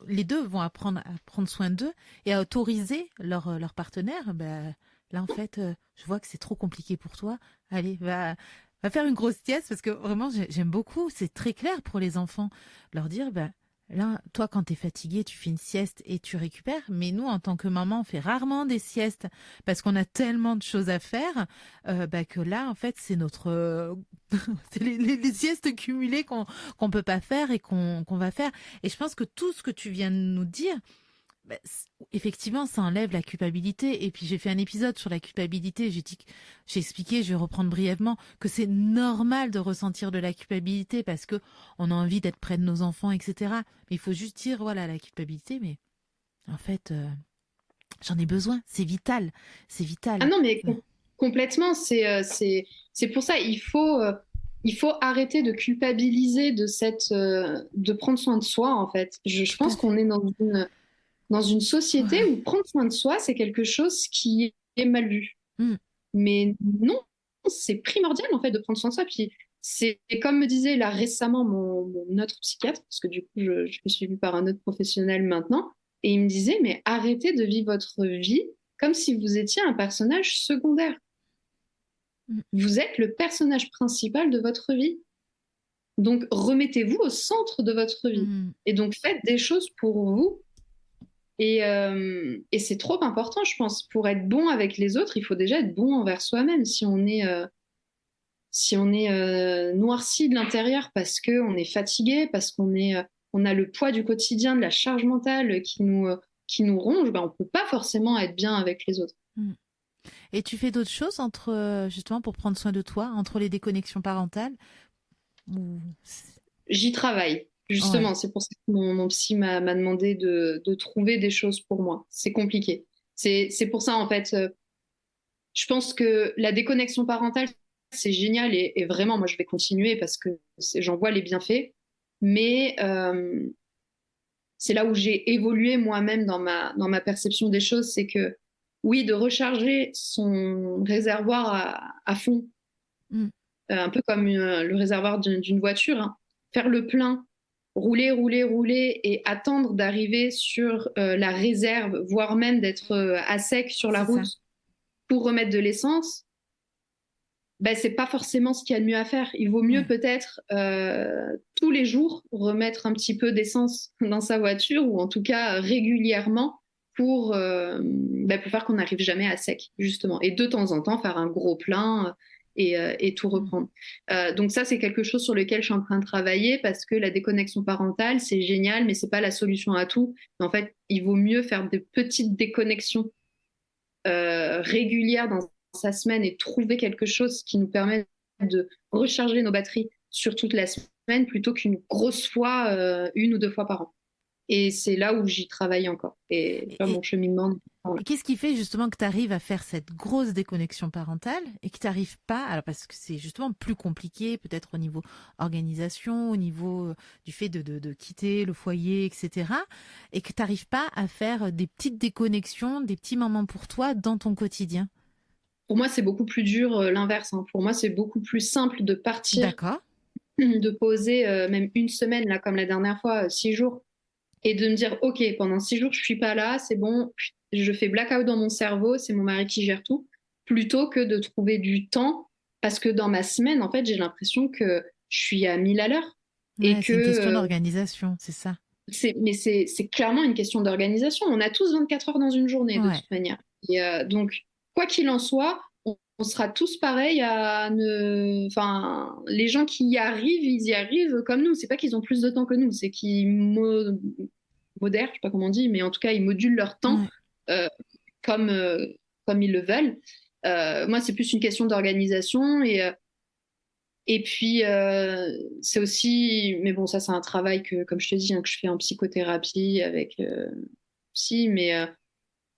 les deux vont apprendre à prendre soin d'eux et à autoriser leur partenaire. Ben, là, en fait, je vois que c'est trop compliqué pour toi. Allez, va faire une grosse sieste parce que vraiment, j'aime beaucoup. C'est très clair pour les enfants. Leur dire, ben, là, toi, quand tu es fatigué, tu fais une sieste et tu récupères. Mais nous, en tant que maman, on fait rarement des siestes parce qu'on a tellement de choses à faire ben, que là, en fait, c'est notre c'est les siestes cumulées qu'on peut pas faire et qu'on va faire. Et je pense que tout ce que tu viens de nous dire, bah, effectivement, ça enlève la culpabilité. Et puis j'ai fait un épisode sur la culpabilité. J'ai expliqué, je vais reprendre brièvement, que c'est normal de ressentir de la culpabilité parce que on a envie d'être près de nos enfants, etc. Mais il faut juste dire, voilà, la culpabilité. Mais en fait, j'en ai besoin. C'est Ah vital. non, mais complètement, c'est pour ça, il faut arrêter de culpabiliser de prendre soin de soi, en fait. Je Tout à pense fait. qu'on est dans une société Ouais. où prendre soin de soi, c'est quelque chose qui est mal vu. Mm. Mais non, c'est primordial, en fait, de prendre soin de soi. Puis, c'est comme me disait là récemment mon autre psychiatre, parce que du coup, je suis suivie par un autre professionnel maintenant, et il me disait, mais arrêtez de vivre votre vie comme si vous étiez un personnage secondaire. Mm. Vous êtes le personnage principal de votre vie. Donc, remettez-vous au centre de votre vie. Mm. Et donc, faites des choses pour vous. Et c'est trop important, je pense. Pour être bon avec les autres, il faut déjà être bon envers soi-même. Si on est noirci de l'intérieur parce qu'on est fatigué, parce on a le poids du quotidien, de la charge mentale qui nous ronge, ben, on ne peut pas forcément être bien avec les autres. Mm. Et tu fais d'autres choses entre, justement, pour prendre soin de toi, entre les déconnexions parentales ou... J'y travaille. Ouais. Justement, c'est pour ça que mon psy m'a demandé de trouver des choses pour moi. C'est compliqué. C'est pour ça, en fait, je pense que la déconnexion parentale, c'est génial et vraiment, moi, je vais continuer parce que j'en vois les bienfaits. Mais c'est là où j'ai évolué moi-même dans ma perception des choses, c'est que oui, de recharger son réservoir à fond, Mm. un peu comme le réservoir d'une voiture, hein. Faire le plein, rouler, rouler, rouler et attendre d'arriver sur la réserve, voire même d'être à sec sur la C'est route ça. pour remettre de l'essence, ben, c'est pas forcément ce qu'il y a de mieux à faire. Il vaut mieux Ouais. peut-être tous les jours remettre un petit peu d'essence dans sa voiture ou en tout cas régulièrement ben, pour faire qu'on n'arrive jamais à sec, justement. Et de temps en temps, faire un gros plein et tout Mm. reprendre. Donc ça, c'est quelque chose sur lequel je suis en train de travailler parce que la déconnexion parentale, c'est génial, mais c'est pas la solution à tout. En fait, il vaut mieux faire des petites déconnexions régulière dans sa semaine et trouver quelque chose qui nous permet de recharger nos batteries sur toute la semaine plutôt qu'une grosse fois, une ou deux fois par an. Et c'est là où j'y travaille encore. Et tu vois, Et, mon cheminement. Voilà. et qu'est-ce qui fait justement que tu arrives à faire cette grosse déconnexion parentale et que tu n'arrives pas, alors parce que c'est justement plus compliqué, peut-être au niveau organisation, au niveau du fait de quitter le foyer, etc. Et que tu n'arrives pas à faire des petites déconnexions, des petits moments pour toi dans ton quotidien. Pour moi, c'est beaucoup plus dur l'inverse, hein. Pour moi, c'est beaucoup plus simple de partir, D'accord. de poser même une semaine, là, comme la dernière fois, 6 jours, et de me dire, OK, pendant 6 jours, je suis pas là, c'est bon, je fais blackout dans mon cerveau, c'est mon mari qui gère tout, plutôt que de trouver du temps, parce que dans ma semaine, en fait, j'ai l'impression que je suis à 1000 à l'heure et Ouais, que c'est une question d'organisation, c'est ça. mais c'est clairement une question d'organisation. On a tous 24 heures dans une journée, de Ouais. toute manière. Et donc, quoi qu'il en soit, on sera tous pareils à ne. Enfin, les gens qui y arrivent, ils y arrivent comme nous. C'est pas qu'ils ont plus de temps que nous, c'est qu'ils modèrent, je sais pas comment on dit, mais en tout cas, ils modulent leur temps Ouais. euh, comme, comme ils le veulent. Moi, c'est plus une question d'organisation et puis, c'est aussi, mais bon, ça, c'est un travail que, comme je te dis, hein, que je fais en psychothérapie avec psy, mais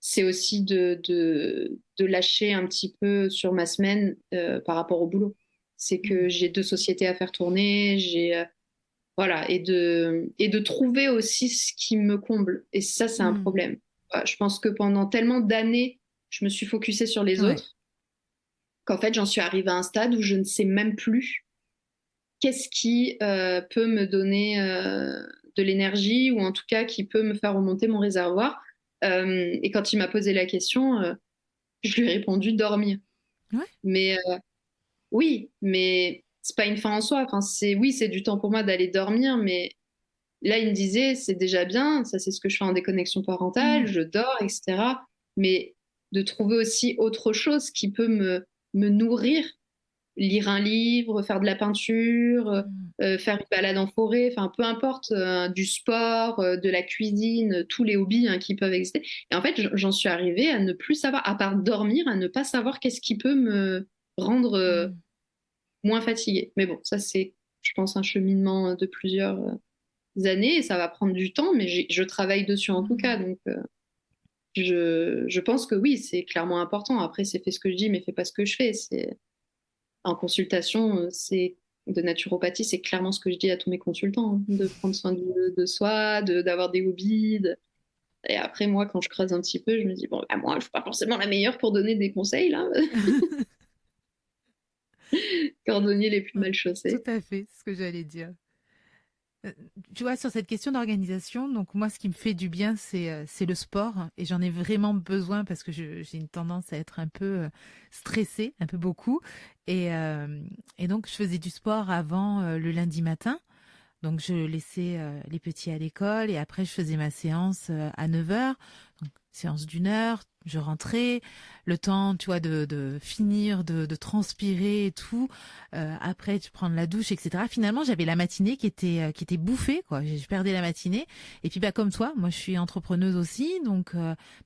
c'est aussi de lâcher un petit peu sur ma semaine par rapport au boulot. C'est Mm. que j'ai deux sociétés à faire tourner, voilà, et de trouver aussi ce qui me comble. Et ça, c'est un Mm. problème. Voilà, je pense que pendant tellement d'années, je me suis focusée sur les Ouais. autres qu'en fait, j'en suis arrivée à un stade où je ne sais même plus qu'est-ce qui peut me donner de l'énergie ou en tout cas qui peut me faire remonter mon réservoir. Et quand il m'a posé la question, je lui ai répondu dormir. Ouais. Mais oui, mais c'est pas une fin en soi. Enfin, oui, c'est du temps pour moi d'aller dormir, mais là, il me disait, c'est déjà bien, ça c'est ce que je fais en déconnexion parentale, Mm. je dors, etc. Mais de trouver aussi autre chose qui peut me nourrir, lire un livre, faire de la peinture, Mm. faire une balade en forêt, enfin peu importe, du sport, de la cuisine, tous les hobbies hein, qui peuvent exister. Et en fait, j'en suis arrivée à ne plus savoir, à part dormir, à ne pas savoir qu'est-ce qui peut me rendre Mm. moins fatiguée. Mais bon, ça c'est, je pense, un cheminement de plusieurs années et ça va prendre du temps, mais je travaille dessus en tout cas. Mm. Donc, je pense que oui, c'est clairement important. Après, c'est fais ce que je dis, mais fais pas ce que je fais. En consultation, c'est de naturopathie, c'est clairement ce que je dis à tous mes consultants, hein, de prendre soin de soi, d'avoir des hobbies. Et après, moi, quand je creuse un petit peu, je me dis, bon, bah, moi, je suis pas forcément la meilleure pour donner des conseils, là, cordonniers les plus Ouais, mal tout chaussés. à fait, c'est ce que j'allais dire. Euh, Tu vois, sur cette question d'organisation, donc moi, ce qui me fait du bien, c'est le sport. Et j'en ai vraiment besoin parce que j'ai une tendance à être un peu stressée, un peu beaucoup. Et, euh, et donc, je faisais du sport avant le lundi matin. Donc, je laissais les petits à l'école et après, je faisais ma séance à 9 heures. Donc, séance d'1 heure, je rentrais, le temps, tu vois, de finir, de transpirer et tout. Après, tu prends la douche, etc. Finalement, j'avais la matinée qui était bouffée, quoi. Je perdais la matinée. Et puis, bah, comme toi, moi, je suis entrepreneuse aussi. Donc,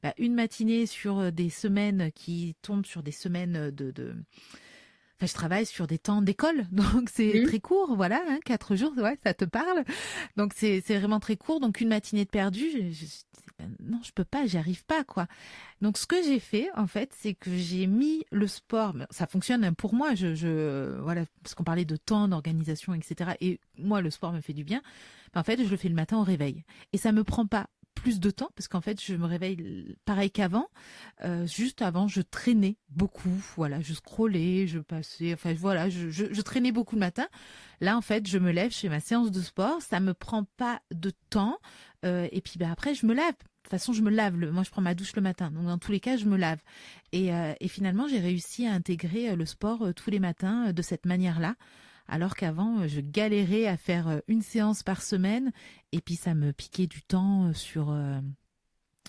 bah, une matinée sur des semaines qui tombent sur des semaines Enfin, je travaille sur des temps d'école, donc c'est Mhm. très court, voilà, hein, 4 jours, ouais, ça te parle. Donc c'est vraiment très court, donc une matinée de perdu, non, je peux pas, j'y arrive pas, quoi. Donc ce que j'ai fait, en fait, c'est que j'ai mis le sport, mais ça fonctionne hein, pour moi, voilà, parce qu'on parlait de temps, d'organisation, etc. Et moi, le sport me fait du bien. Mais en fait, je le fais le matin au réveil, et ça me prend pas plus de temps parce qu'en fait je me réveille pareil qu'avant. Juste avant, je traînais beaucoup. Voilà, je scrollais, je passais. Enfin, voilà, je traînais beaucoup le matin. Là, en fait, je me lève, je fais ma séance de sport. Ça me prend pas de temps. Et puis, bah, après, je me lave. De toute façon, je me lave. Moi, je prends ma douche le matin. Donc, dans tous les cas, je me lave. Et finalement, j'ai réussi à intégrer le sport tous les matins de cette manière-là. Alors qu'avant, je galérais à faire une séance par semaine. Et puis, ça me piquait du temps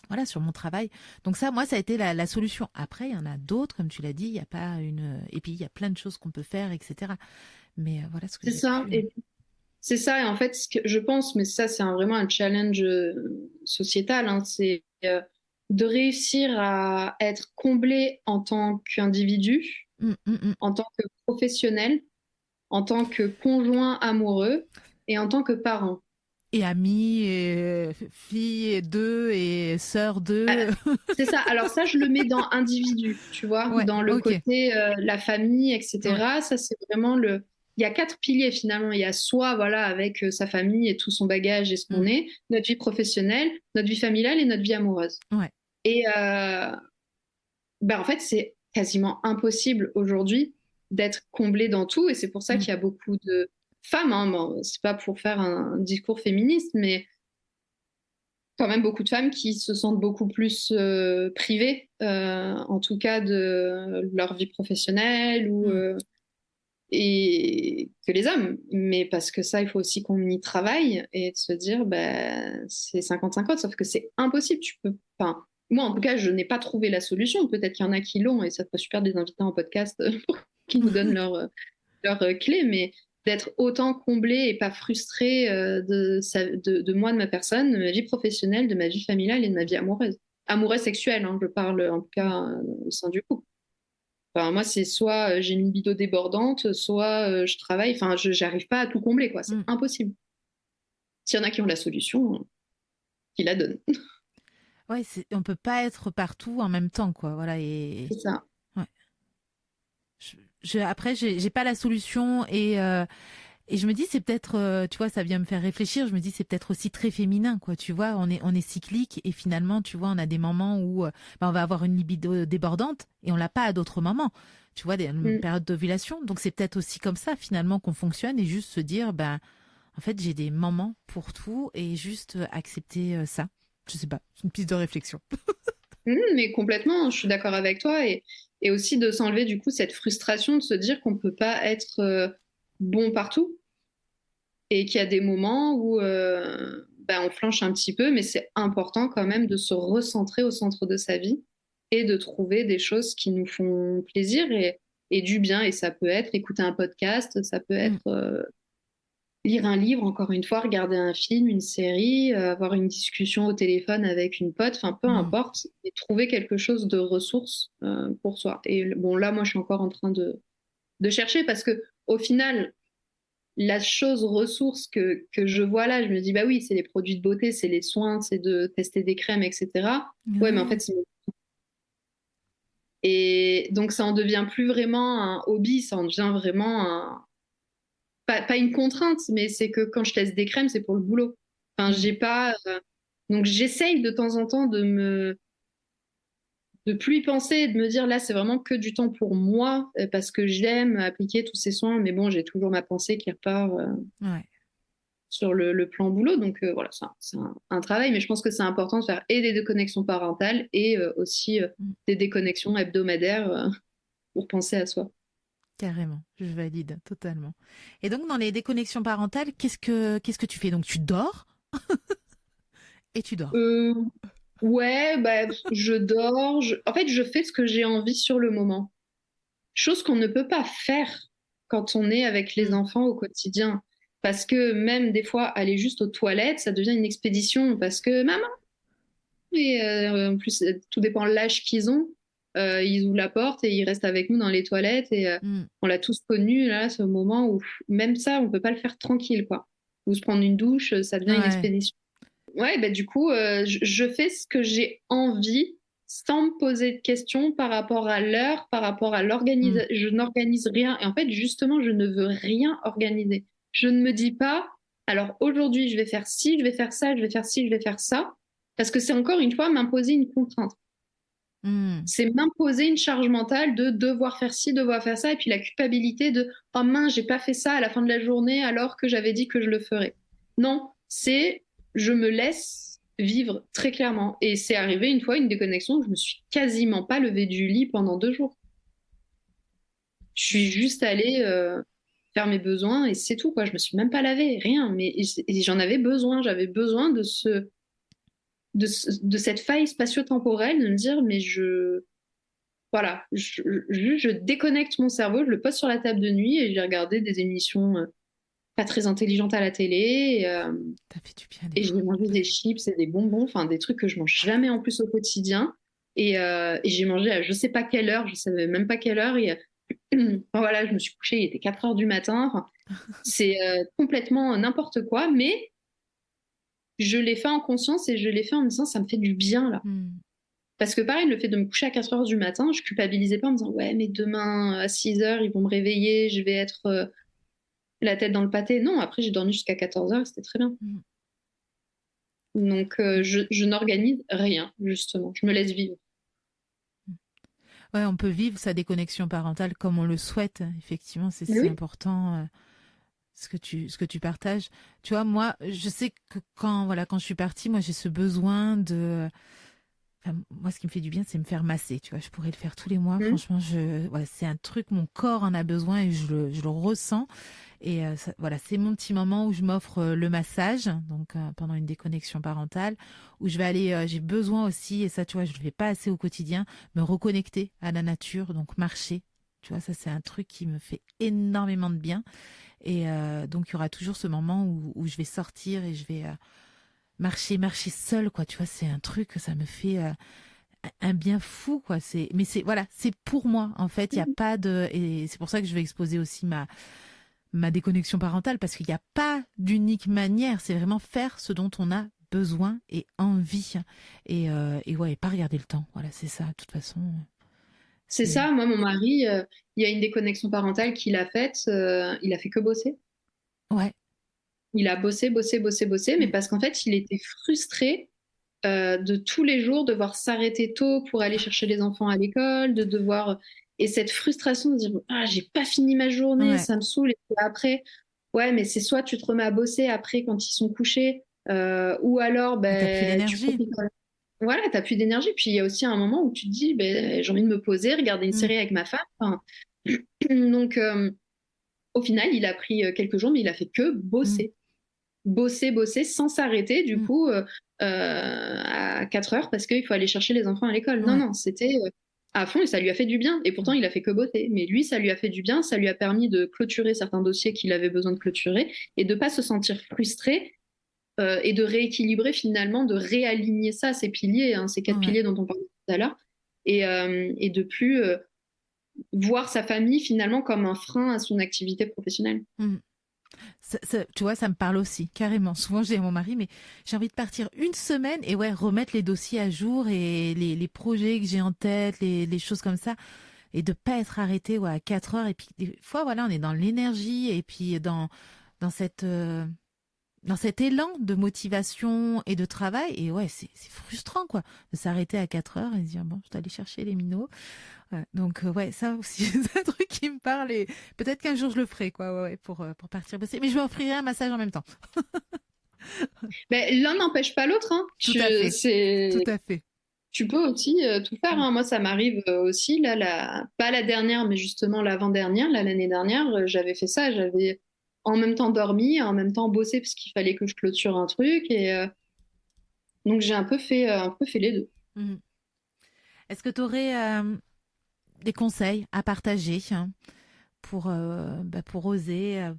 voilà, sur mon travail. Donc ça, moi, ça a été la solution. Après, il y en a d'autres, comme tu l'as dit, il n'y a pas une... Et puis, il y a plein de choses qu'on peut faire, etc. Mais voilà ce que C'est j'ai ça. pu... Et c'est ça. Et en fait, ce que je pense, mais ça, c'est vraiment un challenge sociétal, hein, c'est de réussir à être comblé en tant qu'individu, Mm, mm, mm. en tant que professionnel, en tant que conjoint amoureux et en tant que parent. Et amis, et filles, et d'eux, et sœurs Ah, d'eux. c'est ça. Alors ça, je le mets dans individu, tu vois, Ouais, dans le ok. côté la famille, Ouais. etc. Ça, c'est vraiment le. Il y a quatre piliers finalement. Il y a soit voilà avec sa famille et tout son bagage et ce qu'on Mm, est, notre vie professionnelle, notre vie familiale et notre vie amoureuse. ouais. Et ben, en fait, c'est quasiment impossible aujourd'hui d'être comblé dans tout. Et c'est pour ça Mm, qu'il y a beaucoup de femmes. Hein, bon, c'est pas pour faire un discours féministe, mais quand même beaucoup de femmes qui se sentent beaucoup plus privées, en tout cas de leur vie professionnelle mm, et que les hommes. Mais parce que ça, il faut aussi qu'on y travaille et de se dire, ben, c'est 50-50, sauf que c'est impossible. Tu peux, enfin, moi, en tout cas, je n'ai pas trouvé la solution. Peut-être qu'il y en a qui l'ont et ça serait super de les inviter en podcast pour qu'ils nous donnent leurs clés, mais d'être autant comblé et pas frustré de moi, de ma personne, de ma vie professionnelle, de ma vie familiale et de ma vie amoureuse. Amoureuse sexuelle, hein, je parle en tout cas au sein du couple. Enfin, moi, c'est soit j'ai une libido débordante, soit je travaille. Enfin, je n'arrive pas à tout combler, quoi. C'est mm. impossible. S'il y en a qui ont la solution, qu'ils la donnent. Ouais, on peut pas être partout en même temps, quoi. Voilà, C'est ça. ouais. Après, j'ai pas la solution Et je me dis, c'est peut-être, tu vois, ça vient me faire réfléchir. Je me dis, c'est peut-être aussi très féminin, quoi. Tu vois, on est cyclique et finalement, tu vois, on a des moments où bah, on va avoir une libido débordante et on l'a pas à d'autres moments. Tu vois, une Mm. période d'ovulation. Donc, c'est peut-être aussi comme ça, finalement, qu'on fonctionne et juste se dire, ben, en fait, j'ai des moments pour tout et juste accepter ça. Je sais pas, c'est une piste de réflexion. Mais complètement, je suis d'accord avec toi. Et aussi de s'enlever du coup cette frustration de se dire qu'on ne peut pas être bon partout et qu'il y a des moments où on flanche un petit peu, mais c'est important quand même de se recentrer au centre de sa vie et de trouver des choses qui nous font plaisir et du bien. Et ça peut être écouter un podcast, ça peut Mm, être lire un livre, encore une fois, regarder un film, une série, avoir une discussion au téléphone avec une pote, enfin peu mm. importe, et trouver quelque chose de ressource pour soi. Et bon, là, moi, je suis encore en train de chercher parce que au final, la chose ressource que je vois là, je me dis, bah oui, c'est les produits de beauté, c'est les soins, c'est de tester des crèmes, etc. Ouais, mais en fait, Ouais. et donc ça en devient plus vraiment un hobby, ça en devient vraiment pas une contrainte, mais c'est que quand je teste des crèmes, c'est pour le boulot. Enfin, Mm. j'ai pas. Donc j'essaye de temps en temps de plus y penser, de me dire là, c'est vraiment que du temps pour moi parce que j'aime appliquer tous ces soins. Mais bon, j'ai toujours ma pensée qui repart Ouais. sur le plan boulot. Donc voilà, c'est un travail, mais je pense que c'est important de faire et des déconnexions parentales et aussi Mm. des déconnexions hebdomadaires pour penser à soi. Carrément, je valide totalement. Et donc, dans les déconnexions parentales, qu'est-ce que tu fais? Donc, tu dors et tu dors. Euh, ouais, bah, je dors. En fait, je fais ce que j'ai envie sur le moment. Chose qu'on ne peut pas faire quand on est avec les Mm. enfants au quotidien. Parce que même des fois, aller juste aux toilettes, ça devient une expédition. Parce que maman, et en plus, tout dépend de l'âge qu'ils ont. Ils ouvrent la porte et ils restent avec nous dans les toilettes. Et Mm. on l'a tous connu, là, ce moment où même ça, on peut pas le faire tranquille, quoi. Ou se prendre une douche, ça devient une Ouais. expédition. Ouais, bah, du coup, je fais ce que j'ai envie sans me poser de questions par rapport à l'heure, par rapport à Mm. l'organisation. Je n'organise rien. Et en fait, justement, je ne veux rien organiser. Je ne me dis pas, alors aujourd'hui, je vais faire ci, je vais faire ça, je vais faire ci, je vais faire ça. Parce que c'est encore une fois m'imposer une contrainte. Mm. C'est m'imposer une charge mentale de devoir faire ci, devoir faire ça, et puis la culpabilité de oh mince, j'ai pas fait ça à la fin de la journée alors que j'avais dit que je le ferais. Non, c'est je me laisse vivre très clairement. Et c'est arrivé une fois une déconnexion où je me suis quasiment pas levée du lit pendant 2 jours. Je suis juste allée faire mes besoins et c'est tout quoi. Je me suis même pas lavée, rien. Mais et j'en avais besoin. J'avais besoin de cette faille spatio-temporelle de me dire mais voilà, je déconnecte mon cerveau, je le pose sur la table de nuit et je vais regarder des émissions pas très intelligentes à la télé Ça fait du bien des et je fois. vais manger des chips et des bonbons, enfin des trucs que je mange jamais en plus au quotidien. Et j'ai mangé à je sais pas quelle heure, je savais même pas quelle heure. Et voilà, je me suis couchée, il était 4 heures du matin. Enfin, c'est complètement n'importe quoi, mais je l'ai fait en conscience et je l'ai fait en me disant ça me fait du bien là. Mm. Parce que pareil, le fait de me coucher à 4 heures du matin, je culpabilisais pas en me disant ouais, mais demain à 6 heures, ils vont me réveiller, je vais être la tête dans le pâté. Non, après j'ai dormi jusqu'à 14 heures, c'était très bien. Mm. Donc Ouais. je n'organise rien, justement. Je me laisse vivre. Ouais, on peut vivre sa déconnexion parentale comme on le souhaite. Effectivement, c'est Oui. important ce que tu partages. Tu vois, moi, je sais que quand je suis partie, moi, j'ai ce besoin de. Enfin, moi, ce qui me fait du bien, c'est me faire masser. Tu vois, je pourrais le faire tous les mois. Mmh. Franchement, voilà, c'est un truc, mon corps en a besoin et je le ressens. Et voilà, c'est mon petit moment où je m'offre le massage, donc pendant une déconnexion parentale, où je vais aller, j'ai besoin aussi, et ça, tu vois, je ne le fais pas assez au quotidien, me reconnecter à la nature, donc marcher. Tu vois, ça, c'est un truc qui me fait énormément de bien. Et donc, il y aura toujours ce moment où je vais sortir et je vais marcher seule, quoi. Tu vois, c'est un truc que ça me fait un bien fou, quoi. Mais voilà, c'est pour moi, en fait. Il y a pas de, et c'est pour ça que je vais exposer aussi ma déconnexion parentale, parce qu'il n'y a pas d'unique manière. C'est vraiment faire ce dont on a besoin et envie. Et ouais, et pas regarder le temps. Voilà, c'est ça. De toute façon, C'est c'est. ça, moi, mon mari, il y a une déconnexion parentale qu'il a faite, il a fait que bosser. Ouais. Il a bossé, bossé, bossé, bossé, mais Mm. parce qu'en fait, il était frustré de tous les jours devoir s'arrêter tôt pour aller chercher les enfants à l'école, de devoir... Et cette frustration de dire, ah, j'ai pas fini ma journée, Ouais. ça me saoule. Et puis après, ouais, mais c'est soit tu te remets à bosser après quand ils sont couchés, ou alors Et t'as plus ben, tu l'énergie. profites. Voilà, t'as plus d'énergie. Puis il y a aussi un moment où tu te dis, ben, j'ai envie de me poser, regarder une Mm. série avec ma femme. Enfin, donc, au final, il a pris quelques jours, mais il a fait que Mm. bosser bosser, bosser sans s'arrêter, du Mm. coup, à 4 heures parce qu'il faut aller chercher les enfants à l'école. Non, Ouais. non, c'était à fond et ça lui a fait du bien. Et pourtant, Mm. il a fait que bosser. Mais lui, ça lui a fait du bien. Ça lui a permis de clôturer certains dossiers qu'il avait besoin de clôturer et de pas se sentir frustré et de rééquilibrer finalement, de réaligner ça, ces piliers, hein, ces 4 Ouais. piliers dont on parlait tout à l'heure. Et de plus voir sa famille finalement comme un frein à son activité professionnelle. Mm. Tu vois, ça me parle aussi, carrément. Souvent, je dis à mon mari, mais j'ai envie de partir une semaine et ouais, remettre les dossiers à jour et les projets que j'ai en tête, les choses comme ça, et de pas être arrêté ouais, à 4 heures. Et puis, des fois, voilà, on est dans l'énergie et puis dans dans cet élan de motivation et de travail. Et ouais, c'est frustrant, quoi, de s'arrêter à 4 heures et de dire, bon, je dois aller chercher les minots. Ouais, donc ouais, ça aussi, c'est un truc qui me parle et peut-être qu'un jour je le ferai quoi, ouais, ouais, pour partir bosser. Mais je m'offrirai un massage en même temps. Mais l'un n'empêche pas l'autre, hein. Tout à fait, tout C'est à fait. Tu peux aussi tout faire, Mm. hein. Moi, ça m'arrive aussi. Là, pas la dernière, mais justement l'avant-dernière, là, l'année dernière, j'avais fait ça. J'avais en même temps dormi, en même temps bossé parce qu'il fallait que je clôture un truc. Et donc, j'ai un peu fait les deux. Mm. Est-ce que tu aurais des conseils à partager hein, pour oser,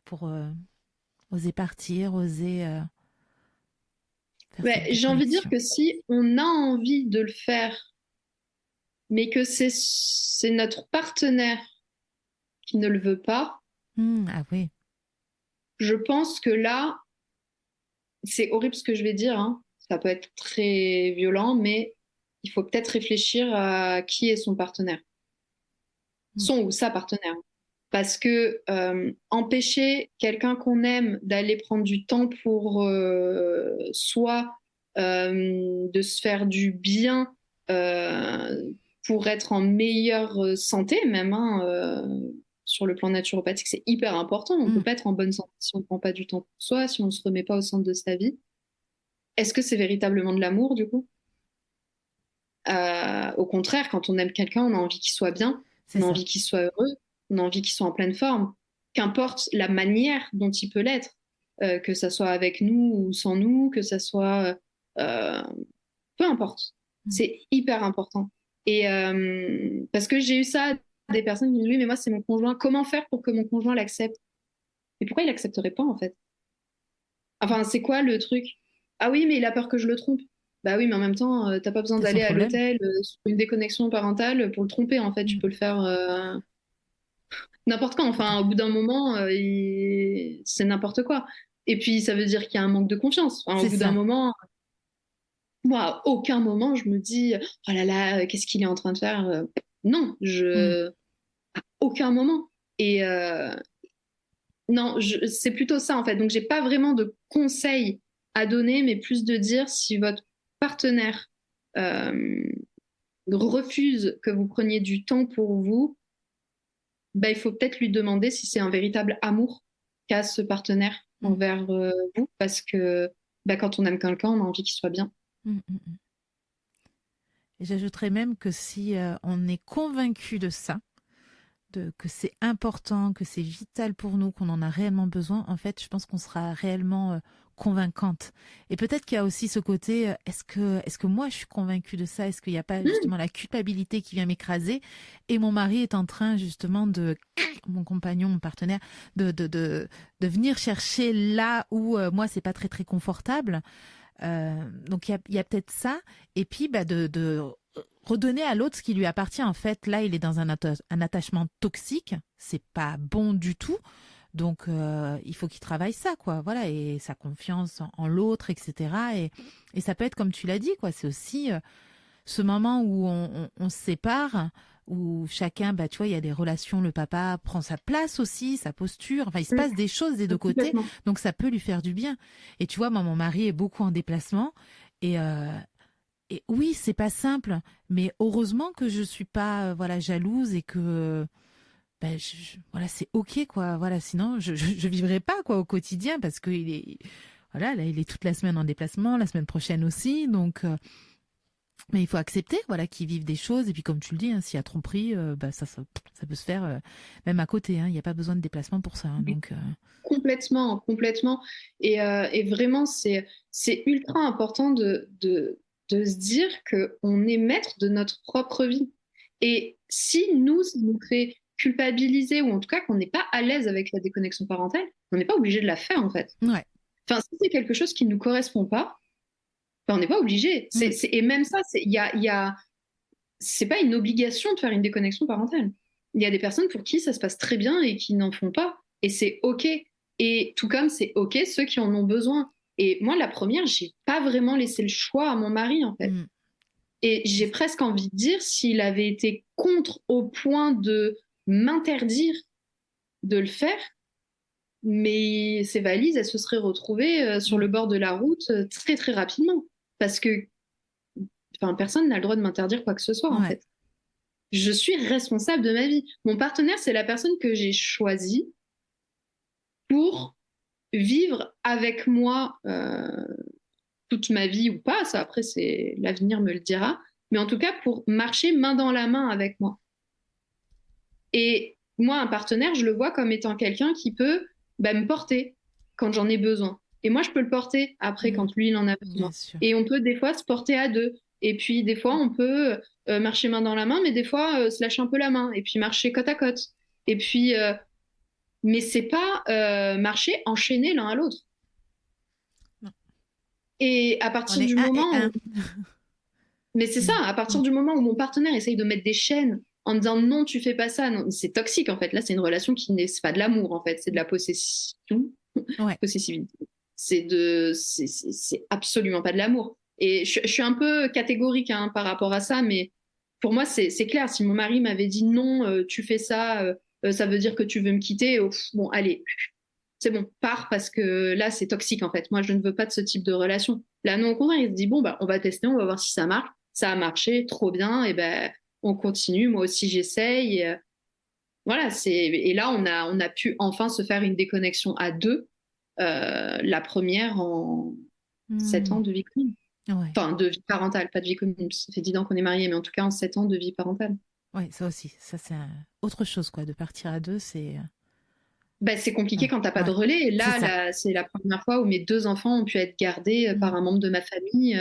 oser partir, oser faire cette J'ai envie de dire déconnexion? que si on a envie de le faire, mais que c'est notre partenaire qui ne le veut pas, Ah oui. je pense que là, c'est horrible ce que je vais dire, hein. Ça peut être très violent, mais il faut peut-être réfléchir à qui est son partenaire, Mm. son ou sa partenaire. Parce que empêcher quelqu'un qu'on aime d'aller prendre du temps pour soi, de se faire du bien, pour être en meilleure santé même, hein, sur le plan naturopathique, c'est hyper important. On ne peut Mm. pas être en bonne santé si on ne prend pas du temps pour soi, si on ne se remet pas au centre de sa vie. Est-ce que c'est véritablement de l'amour, du coup? Au contraire, quand on aime quelqu'un, on a envie qu'il soit bien, C'est on a ça. envie qu'il soit heureux, on a envie qu'il soit en pleine forme. Qu'importe la manière dont il peut l'être, que ça soit avec nous ou sans nous, que ça soit... euh, peu importe. Mm. C'est hyper important. Et parce que j'ai eu ça, des personnes qui me disent, oui, mais moi, c'est mon conjoint. Comment faire pour que mon conjoint l'accepte? Et pourquoi il l'accepterait pas, en fait? Enfin, c'est quoi le truc? Ah oui, mais il a peur que je le trompe. Bah oui, mais en même temps, t'as pas besoin C'est son d'aller à problème. l'hôtel sur une déconnexion parentale pour le tromper. En fait, tu Mm. peux le faire n'importe quand. Tout à Enfin, au bout fait. d'un moment, c'est n'importe quoi. Et puis, ça veut dire qu'il y a un manque de confiance. Enfin, au C'est bout d'un ça. moment, moi, à aucun moment, je me dis, oh là là, qu'est-ce qu'il est en train de faire? Non, Mm. aucun moment. Et non, c'est plutôt ça en fait. Donc, j'ai pas vraiment de conseils à donner, mais plus de dire si votre partenaire euh, refuse que vous preniez du temps pour vous, bah, il faut peut-être lui demander si c'est un véritable amour qu'a ce partenaire Mm. envers vous, parce que bah, quand on aime quelqu'un, on a envie qu'il soit bien. Mm. Mm. Et j'ajouterais même que si on est convaincu de ça, que c'est important, que c'est vital pour nous, qu'on en a réellement besoin, en fait, je pense qu'on sera réellement convaincante. Et peut-être qu'il y a aussi ce côté, est-ce que moi je suis convaincue de ça? Est-ce qu'il n'y a pas Mmh, justement la culpabilité qui vient m'écraser? Et mon mari est en train justement mon compagnon, mon partenaire, de venir chercher là où moi c'est pas très très confortable. Donc il y a peut-être ça. Et puis bah, de redonner à l'autre ce qui lui appartient. En fait, là, il est dans un attachement toxique. C'est pas bon du tout. Donc, il faut qu'il travaille ça, quoi. Voilà, et sa confiance en l'autre, etc. Et ça peut être comme tu l'as dit, quoi. C'est aussi ce moment où on se sépare. où chacun, bah, tu vois, il y a des relations, le papa prend sa place aussi, sa posture. Enfin, il se Mm. passe des choses des deux côtés, Complètement. donc ça peut lui faire du bien. Et tu vois, moi, mon mari est beaucoup en déplacement. Et, euh, et oui, c'est pas simple, mais heureusement que je suis pas, voilà, jalouse et que, ben, voilà, c'est ok, quoi. Voilà, sinon, je vivrais pas, quoi, au quotidien parce que voilà, là, il est toute la semaine en déplacement, la semaine prochaine aussi, donc. Mais il faut accepter, voilà, qu'ils vivent des choses. Et puis, comme tu le dis, hein, s'il y a tromperie, bah, ça peut se faire même à côté. Hein. Il n'y a pas besoin de déplacement pour ça. Hein. Donc, Complètement, complètement. Et vraiment, c'est ultra important de se dire qu'on est maître de notre propre vie. Et si nous, ça nous fait culpabiliser, ou en tout cas qu'on n'est pas à l'aise avec la déconnexion parentale, on n'est pas obligé de la faire, en fait. ouais. Enfin, si c'est quelque chose qui ne nous correspond pas, ben, on n'est pas obligé. Mm. Et même ça, c'est pas une obligation de faire une déconnexion parentale. Il y a des personnes pour qui ça se passe très bien et qui n'en font pas. Et c'est OK. Et tout comme c'est OK ceux qui en ont besoin. Et moi, la première, j'ai pas vraiment laissé le choix à mon mari, en fait. Mm. Et j'ai presque envie de dire, s'il avait été contre au point de m'interdire de le faire, mais ces valises, elles se seraient retrouvées sur le Mm. bord de la route très, très rapidement. Parce que enfin, personne n'a le droit de m'interdire quoi que ce soit, en Ouais. fait. Je suis responsable de ma vie. Mon partenaire, c'est la personne que j'ai choisie pour vivre avec moi toute ma vie ou pas. Ça, après, c'est l'avenir me le dira. Mais en tout cas, pour marcher main dans la main avec moi. Et moi, un partenaire, je le vois comme étant quelqu'un qui peut bah, me porter quand j'en ai besoin. Et moi, je peux le porter après Mm. quand lui, il en a Bien besoin. sûr. Et on peut des fois se porter à deux. Et puis des fois, on peut marcher main dans la main, mais des fois, se lâcher un peu la main. Et puis marcher côte à côte. Et puis, mais c'est pas marcher enchaîné l'un à l'autre. Non. Et à On partir est du un et moment un. où mais c'est ça, Mm. à partir Mm. du moment où mon partenaire essaye de mettre des chaînes en me disant non, tu fais pas ça, non, c'est toxique en fait. Là, c'est une relation qui n'est c'est pas de l'amour en fait, c'est de la possession, Ouais. possessivité. C'est absolument pas de l'amour. Et je suis un peu catégorique hein, par rapport à ça, mais pour moi, c'est clair. Si mon mari m'avait dit non, tu fais ça, ça veut dire que tu veux me quitter. Oh, bon, allez, c'est bon, pars parce que là, c'est toxique en fait. Moi, je ne veux pas de ce type de relation. Là, non, au contraire, il se dit bon, bah, on va tester, on va voir si ça marche. Ça a marché, trop bien, et ben, on continue. Moi aussi, j'essaye. Voilà, et là, on a pu enfin se faire une déconnexion à deux. La première en 7 ans Mm. de vie commune. Ouais. Enfin, de vie parentale, pas de vie commune. Ça fait 10 ans qu'on est mariés, mais en tout cas en 7 ans de vie parentale. Ouais, ça aussi. Ça, c'est autre chose, quoi. De partir à deux, c'est. Bah, c'est compliqué Ouais. quand t'as pas de Ouais. relais. Et C'est là, ça. c'est la première fois où mes deux enfants ont pu être gardés par Mm. un membre de ma famille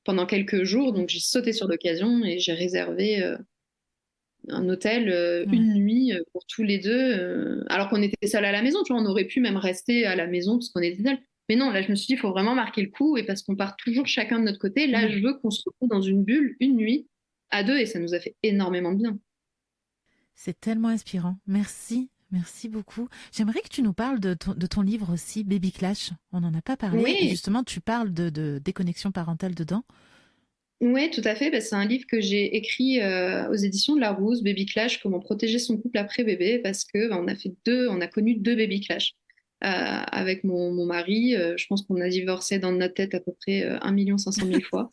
pendant quelques jours. Mm. Donc j'ai sauté sur l'occasion et j'ai réservé un hôtel Ouais. une nuit pour tous les deux, alors qu'on était seuls à la maison. Tu vois, on aurait pu même rester à la maison parce qu'on était seuls. Mais non, là, je me suis dit, il faut vraiment marquer le coup et parce qu'on part toujours chacun de notre côté. Là, Mm. je veux qu'on se retrouve dans une bulle une nuit à deux et ça nous a fait énormément de bien. C'est tellement inspirant. Merci. Merci beaucoup. J'aimerais que tu nous parles de ton livre aussi, Baby Clash. On n'en a pas parlé. Et Oui, justement, tu parles de déconnexion parentale dedans. oui, tout à fait. Bah, c'est un livre que j'ai écrit aux éditions de Larousse, Baby Clash, comment protéger son couple après bébé, parce que bah, on a connu deux baby clash avec mon mari. Je pense qu'on a divorcé dans notre tête à peu près 1 500 000 fois.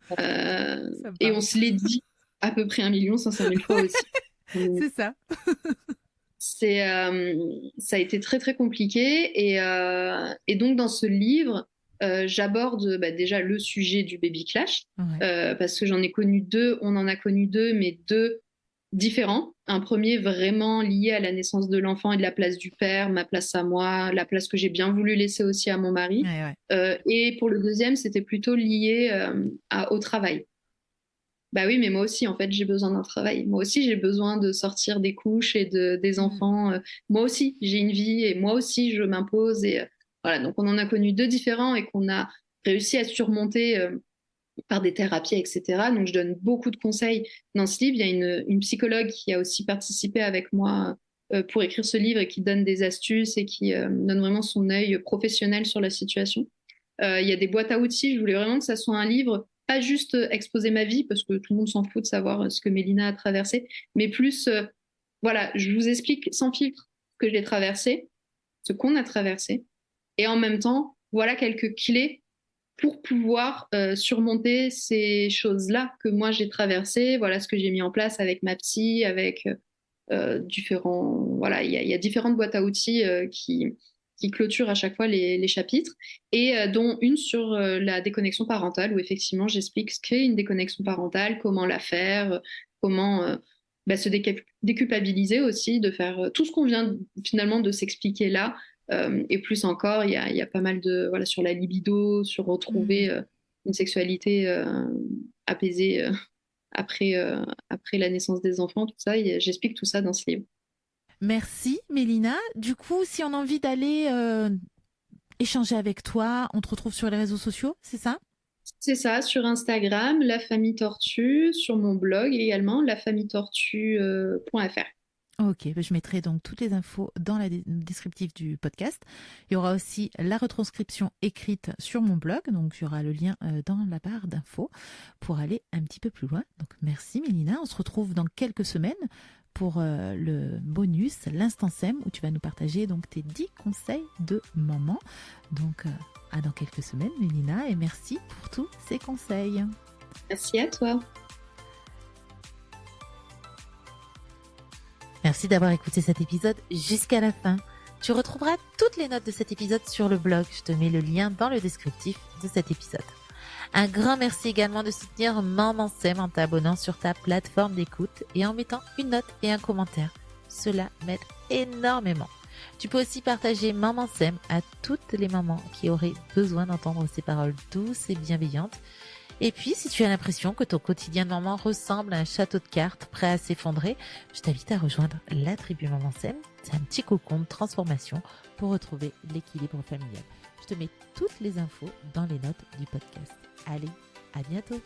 Ça me Et on parle. se l'est dit à peu près 1 500 000 fois aussi. C'est ça. Ça a été très très compliqué et donc dans ce livre, j'aborde bah, déjà le sujet du baby clash Ouais. parce que j'en ai connu deux, on en a connu deux, mais deux différents. Un premier vraiment lié à la naissance de l'enfant et de la place du père, ma place à moi, la place que j'ai bien voulu laisser aussi à mon mari. Ouais, ouais. Et pour le deuxième, c'était plutôt lié au travail. Bah oui, mais moi aussi, en fait, j'ai besoin d'un travail. Moi aussi, j'ai besoin de sortir des couches et des Mm. enfants. Moi aussi, j'ai une vie et moi aussi, je m'impose. Et voilà, donc on en a connu deux différents et qu'on a réussi à surmonter par des thérapies, etc. Donc je donne beaucoup de conseils dans ce livre. Il y a une psychologue qui a aussi participé avec moi pour écrire ce livre et qui donne des astuces et qui donne vraiment son œil professionnel sur la situation. Il y a des boîtes à outils. Je voulais vraiment que ça soit un livre pas juste exposer ma vie, parce que tout le monde s'en fout de savoir ce que Mélina a traversé, mais plus, voilà, je vous explique sans filtre ce que j'ai traversé, ce qu'on a traversé, et en même temps, voilà quelques clés pour pouvoir surmonter ces choses-là que moi j'ai traversées. Voilà ce que j'ai mis en place avec ma psy, avec différents. Voilà, il y a différentes boîtes à outils qui clôturent à chaque fois les chapitres, et dont une sur la déconnexion parentale, où effectivement j'explique ce qu'est une déconnexion parentale, comment la faire, comment bah, se déculpabiliser aussi, de faire tout ce qu'on vient finalement de s'expliquer là. Et plus encore, il y a pas mal de, voilà, sur la libido, sur retrouver une sexualité apaisée après la naissance des enfants, tout ça. J'explique tout ça dans ce livre. Merci Mélina. Du coup, si on a envie d'aller échanger avec toi, on te retrouve sur les réseaux sociaux, c'est ça? C'est ça, sur Instagram, La Famille Tortue, sur mon blog également, lafamilletortue.fr. Ok, bah, je mettrai donc toutes les infos dans la descriptif du podcast. Il y aura aussi la retranscription écrite sur mon blog, donc il y aura le lien dans la barre d'infos pour aller un petit peu plus loin. Donc merci Mélina, on se retrouve dans quelques semaines pour le bonus, l'instant SEM, où tu vas nous partager donc tes 10 conseils de maman. Donc à dans quelques semaines Mélina, et merci pour tous ces conseils. Merci à toi. Merci d'avoir écouté cet épisode jusqu'à la fin. Tu retrouveras toutes les notes de cet épisode sur le blog. Je te mets le lien dans le descriptif de cet épisode. Un grand merci également de soutenir Maman Sème en t'abonnant sur ta plateforme d'écoute et en mettant une note et un commentaire. Cela m'aide énormément. Tu peux aussi partager Maman Sème à toutes les mamans qui auraient besoin d'entendre ces paroles douces et bienveillantes. Et puis, si tu as l'impression que ton quotidien de maman ressemble à un château de cartes prêt à s'effondrer, je t'invite à rejoindre la tribu Maman Sème. C'est un petit cocon de transformation pour retrouver l'équilibre familial. Je te mets toutes les infos dans les notes du podcast. Allez, à bientôt!